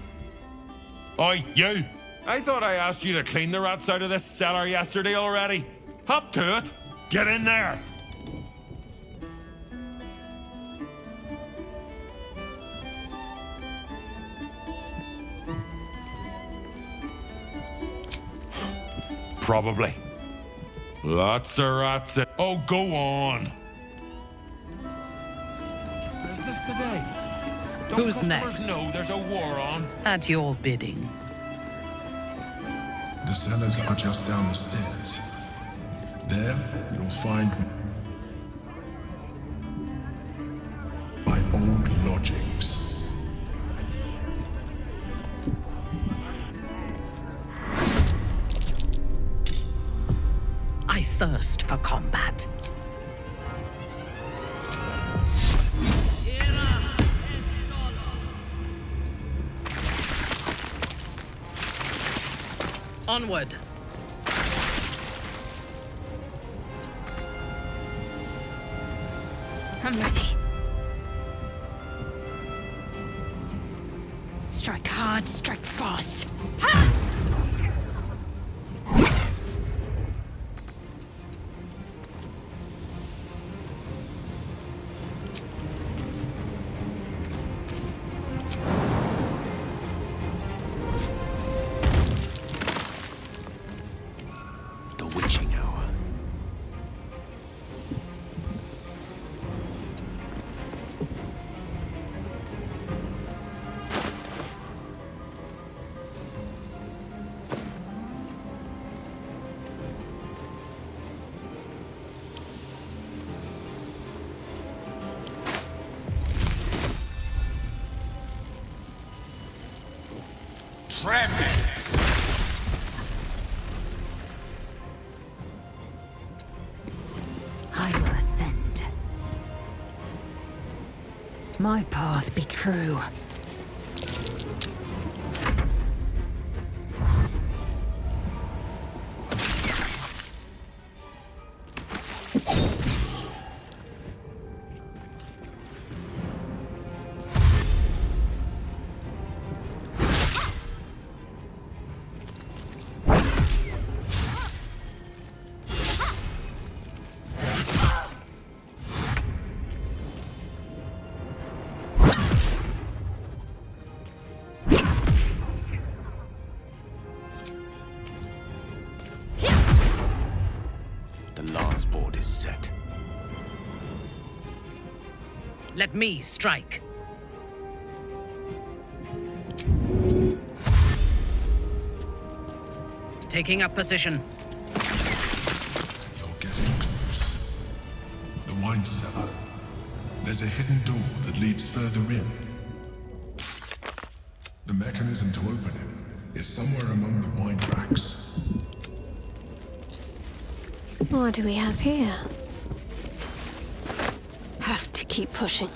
Oi, you! I thought I asked you to clean the rats out of this cellar yesterday already. Hop to it. Get in there. Probably. Lots of rats in... Oh, go on. Business today. Who's next? No, there's a war on. At your bidding. The cellars are just down the stairs. There, you'll find my old lodgings. I thirst for combat. Onward. I'm ready. Strike hard, strike fast. Ha! The witching hour. I will ascend. My path be true. The last board is set. Let me strike. Taking up position. You're getting close. The wine cellar. There's a hidden door that leads further in. The mechanism to open it is somewhere among the wine racks. What do we have here? Have to keep pushing.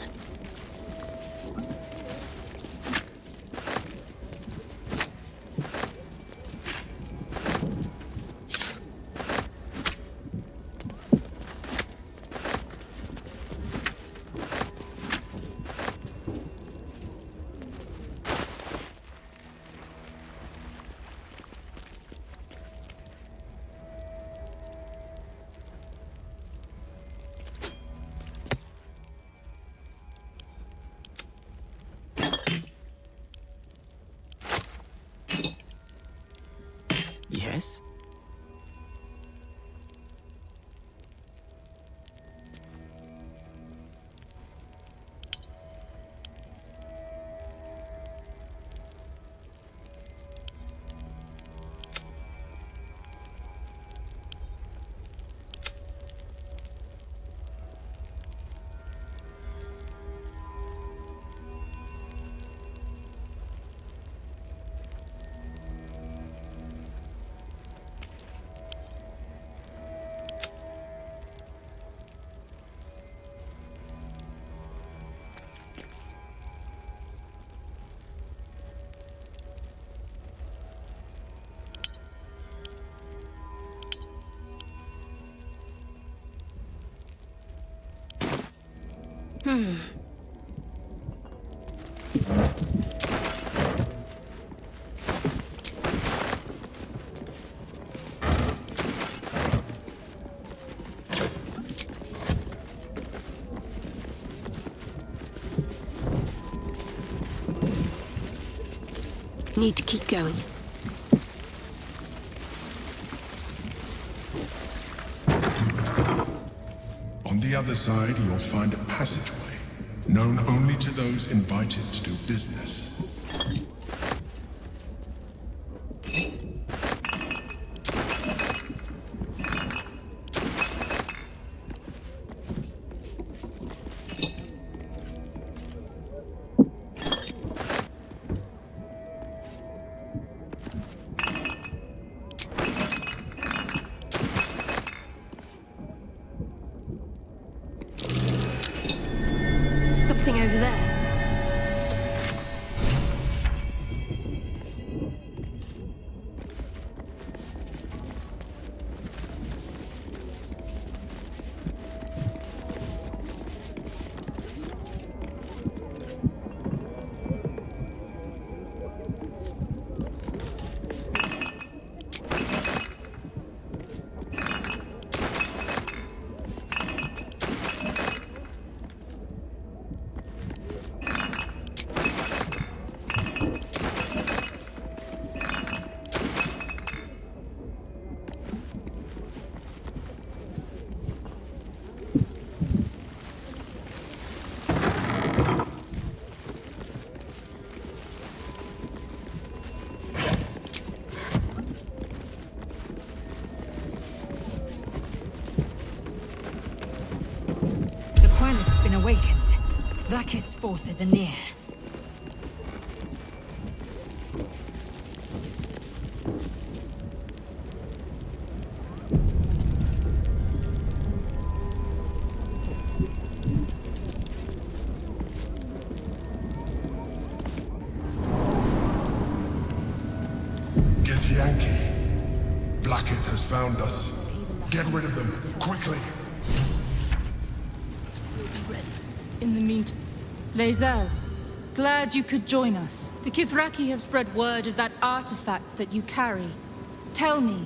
Need to keep going. On the other side, you'll find a passageway, known only to those invited to do business. Something over there. Awakened. Vlaakith's forces are near. Githyanki. Vlaakith has found us. Get rid of them, quickly. In the meantime, Lae'zel, glad you could join us. The Kithraki have spread word of that artifact that you carry. Tell me,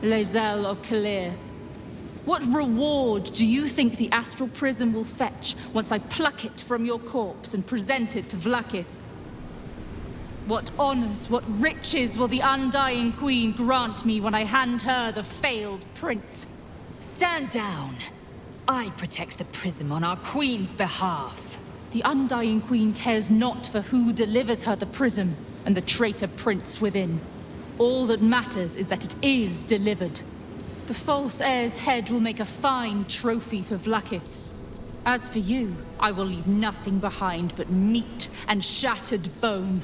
Lae'zel of Kalir, what reward do you think the astral prism will fetch once I pluck it from your corpse and present it to Vlaakith? What honors, what riches will the Undying Queen grant me when I hand her the failed prince? Stand down. I protect the prism on our queen's behalf. The Undying Queen cares not for who delivers her the prism and the traitor prince within. All that matters is that it is delivered. The false heir's head will make a fine trophy for Vlaakith. As for you, I will leave nothing behind but meat and shattered bone.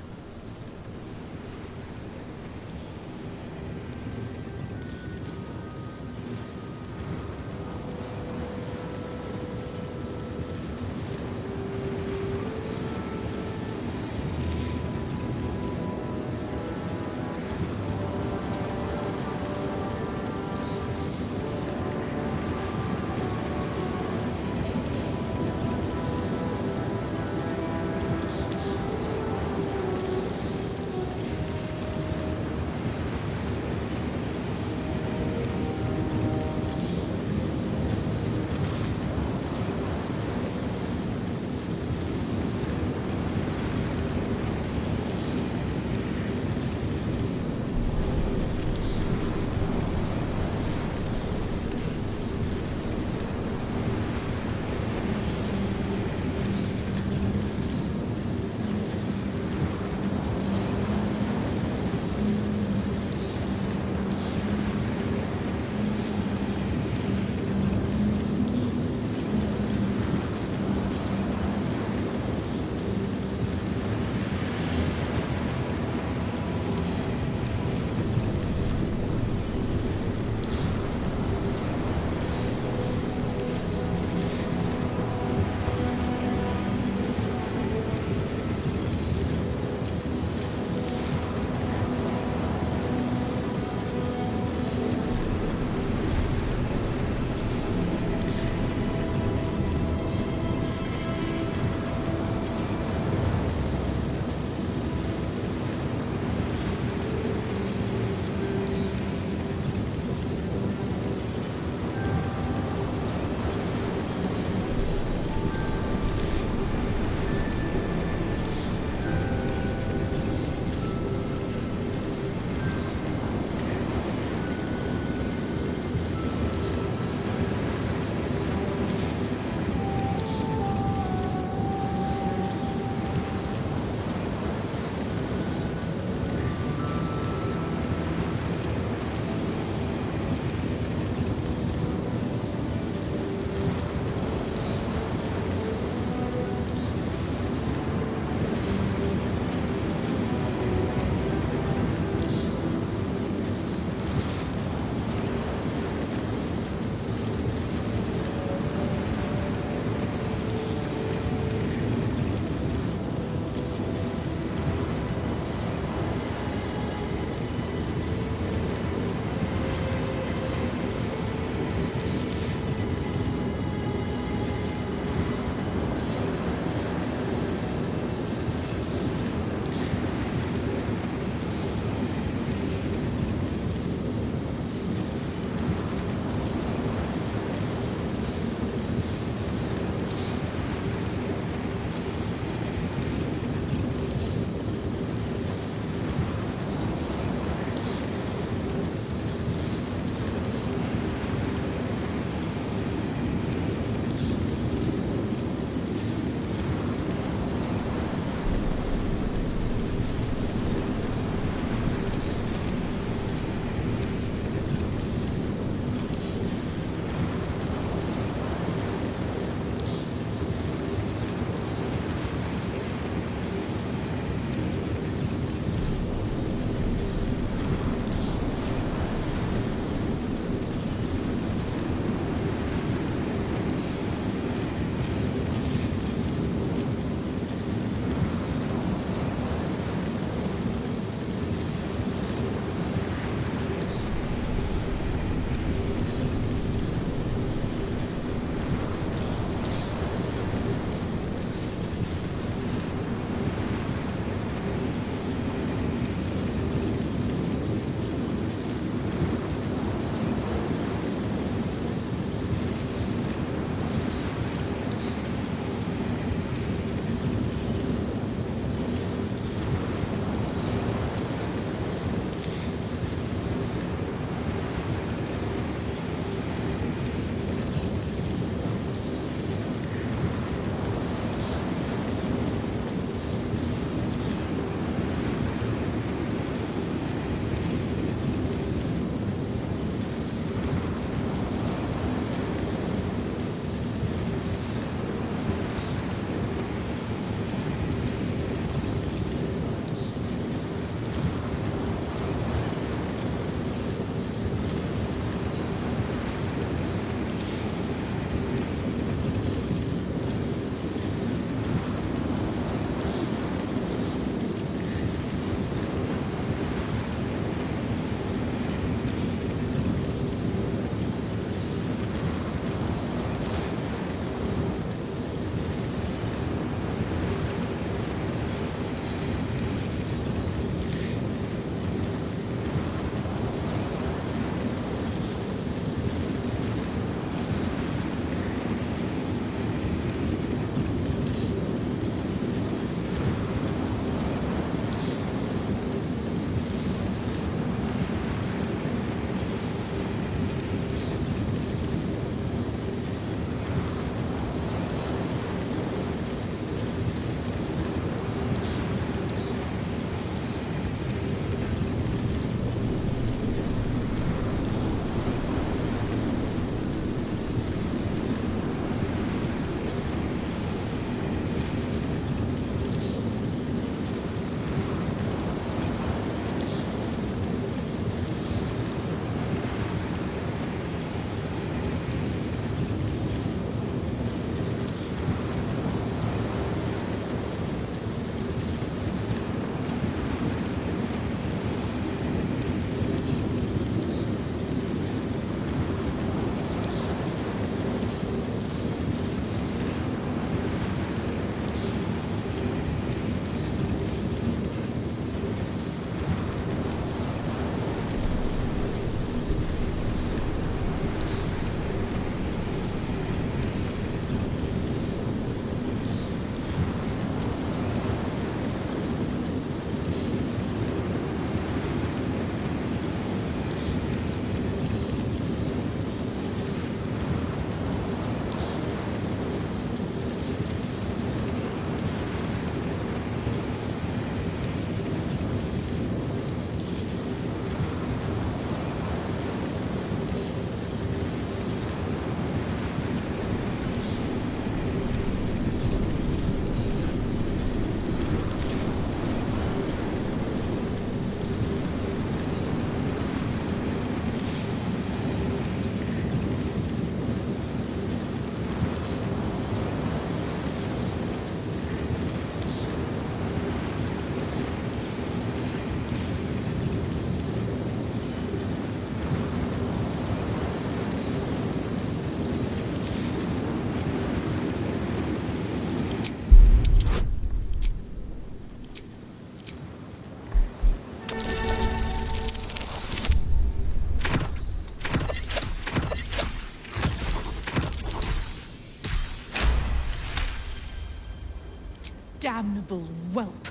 damnable whelp.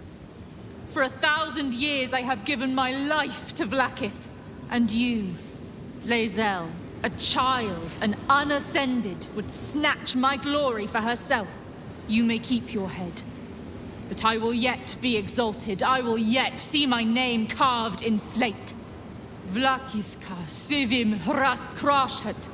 For 1,000 years I have given my life to Vlaakith. And you, Lae'zel, a child, an unascended, would snatch my glory for herself. You may keep your head. But I will yet be exalted. I will yet see my name carved in slate. Vlaakithka sivim hrath krashet.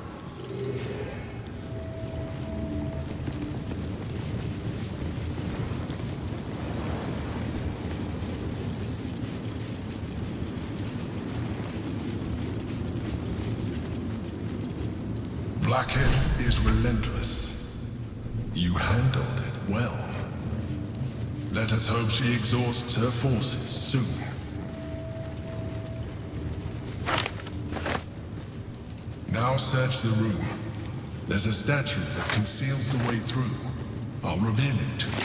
Vlaakith is relentless. You handled it well. Let us hope she exhausts her forces soon. Now search the room. There's a statue that conceals the way through. I'll reveal it to you.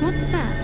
What's that?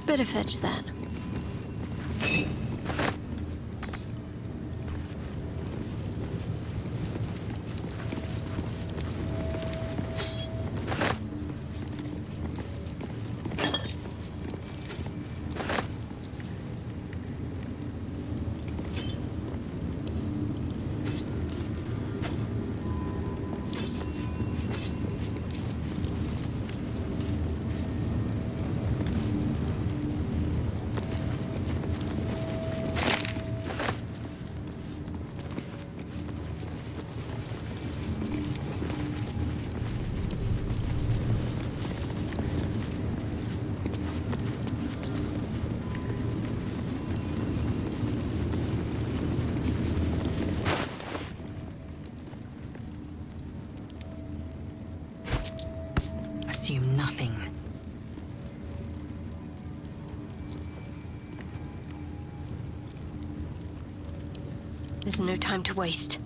Better fetch that. Assume nothing. There's no time to waste.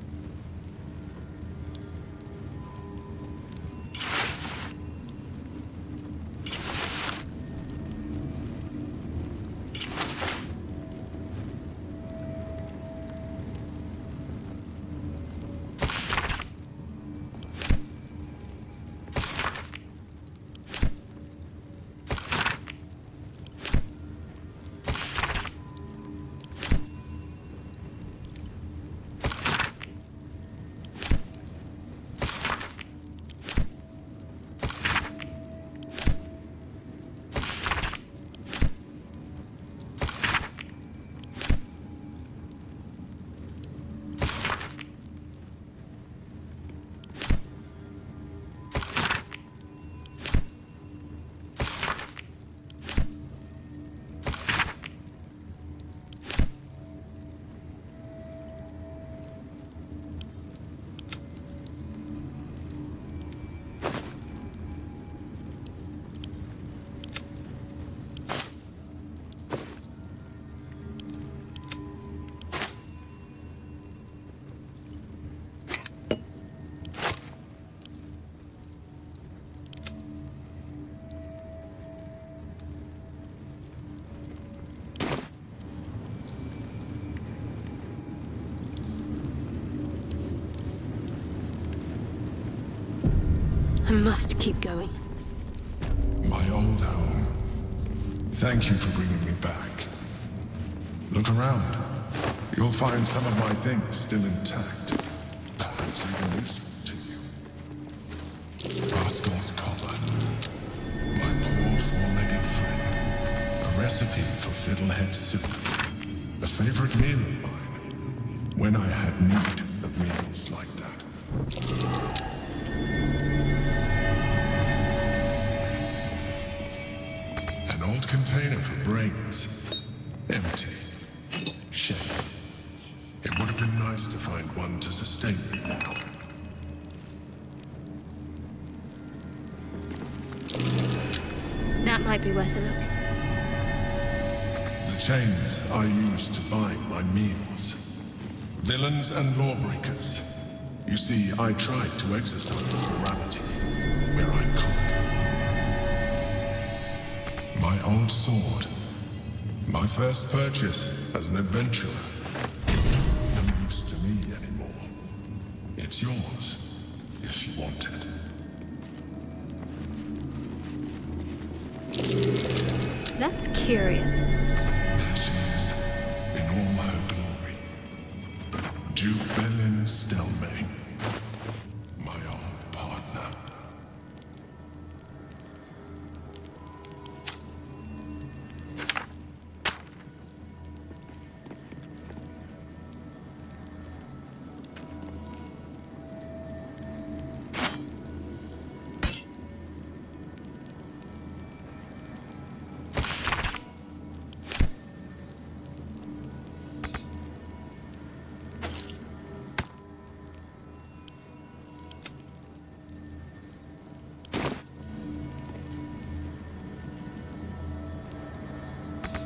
must keep going. My old home. Thank you for bringing me back. Look around. You'll find some of my things still intact. Perhaps even useful to you. Rascal's collar. My poor four-legged friend. A recipe for fiddlehead soup. A favorite meal of mine. When I had need of meals like that. An old container for brains. Empty. Shame. It would have been nice to find one to sustain me now. That might be worth a look. The chains I used to bind my meals. Villains and lawbreakers. You see, I tried to exercise morality where I could. My old sword. My first purchase as an adventurer. No use to me anymore. It's yours, if you want it. That's curious. There she is, in all her glory. Duke Belin Stelmane, my old partner.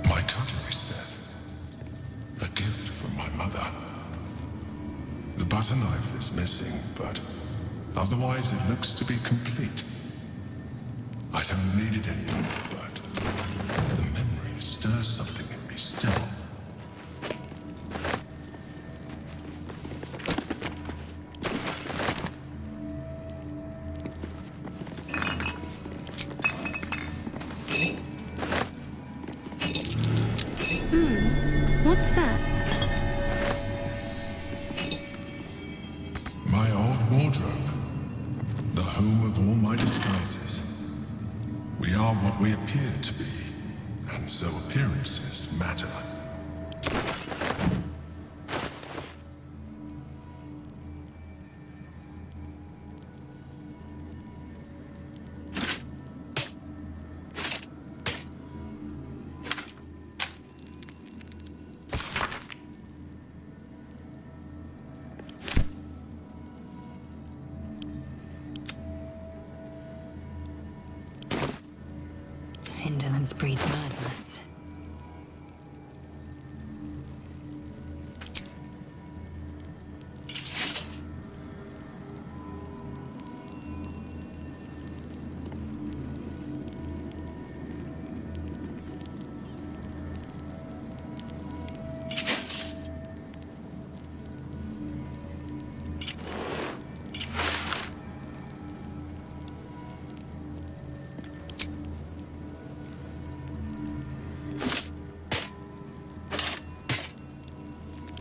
My cutlery set. A gift from my mother. The butter knife is missing, but otherwise it looks to be complete. I don't need it anymore, but the memory stirs something in me still. What's that? My old wardrobe. The home of all my disguises. We are what we appear to be, and so appearances matter. Indolence breeds madness.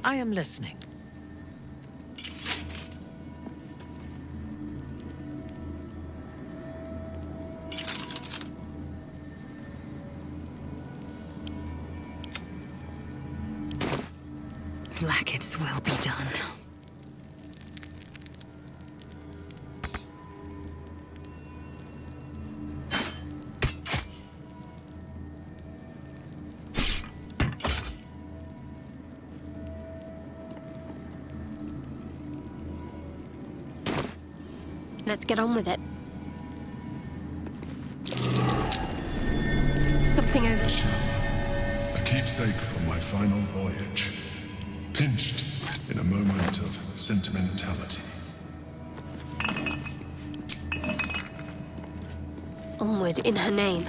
I am listening. Blacket's will be done. Let's get on with it. Something else. A keepsake from my final voyage. Pinched in a moment of sentimentality. Onward in her name.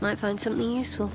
Might find something useful.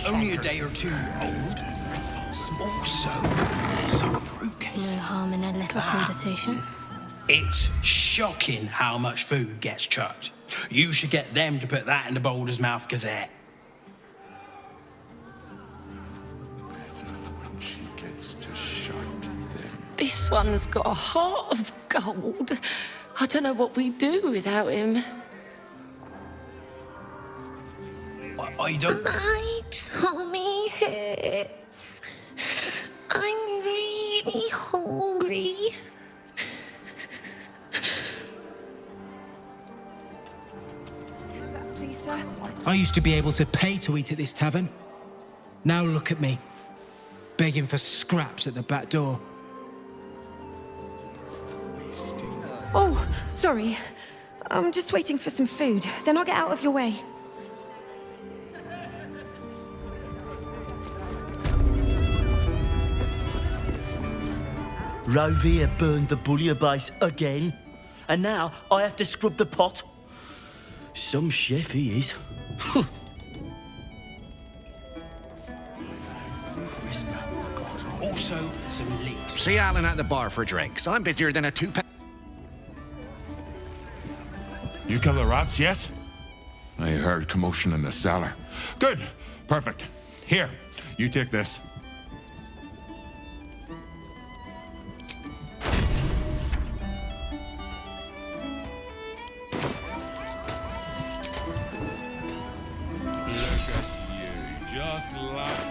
only a day or two old. Also, some fruitcake. No harm in a little conversation. It's shocking how much food gets chucked. You should get them to put that in the Baldurs Mouth Gazette. This one's got a heart of gold. I don't know what we'd do without him. I don't... My tummy hurts. I'm really hungry. Please, sir. I used to be able to pay to eat at this tavern. Now look at me, begging for scraps at the back door. Oh, sorry. I'm just waiting for some food. Then I'll get out of your way. Rovia burned the bouillabaisse again, and now I have to scrub the pot. Some chef he is. Also, some leeks. See Alan at the bar for drinks. I'm busier than a two-pack. You kill the rats, yes? I heard commotion in the cellar. Good. Perfect. Here, you take this. Look at you, just like...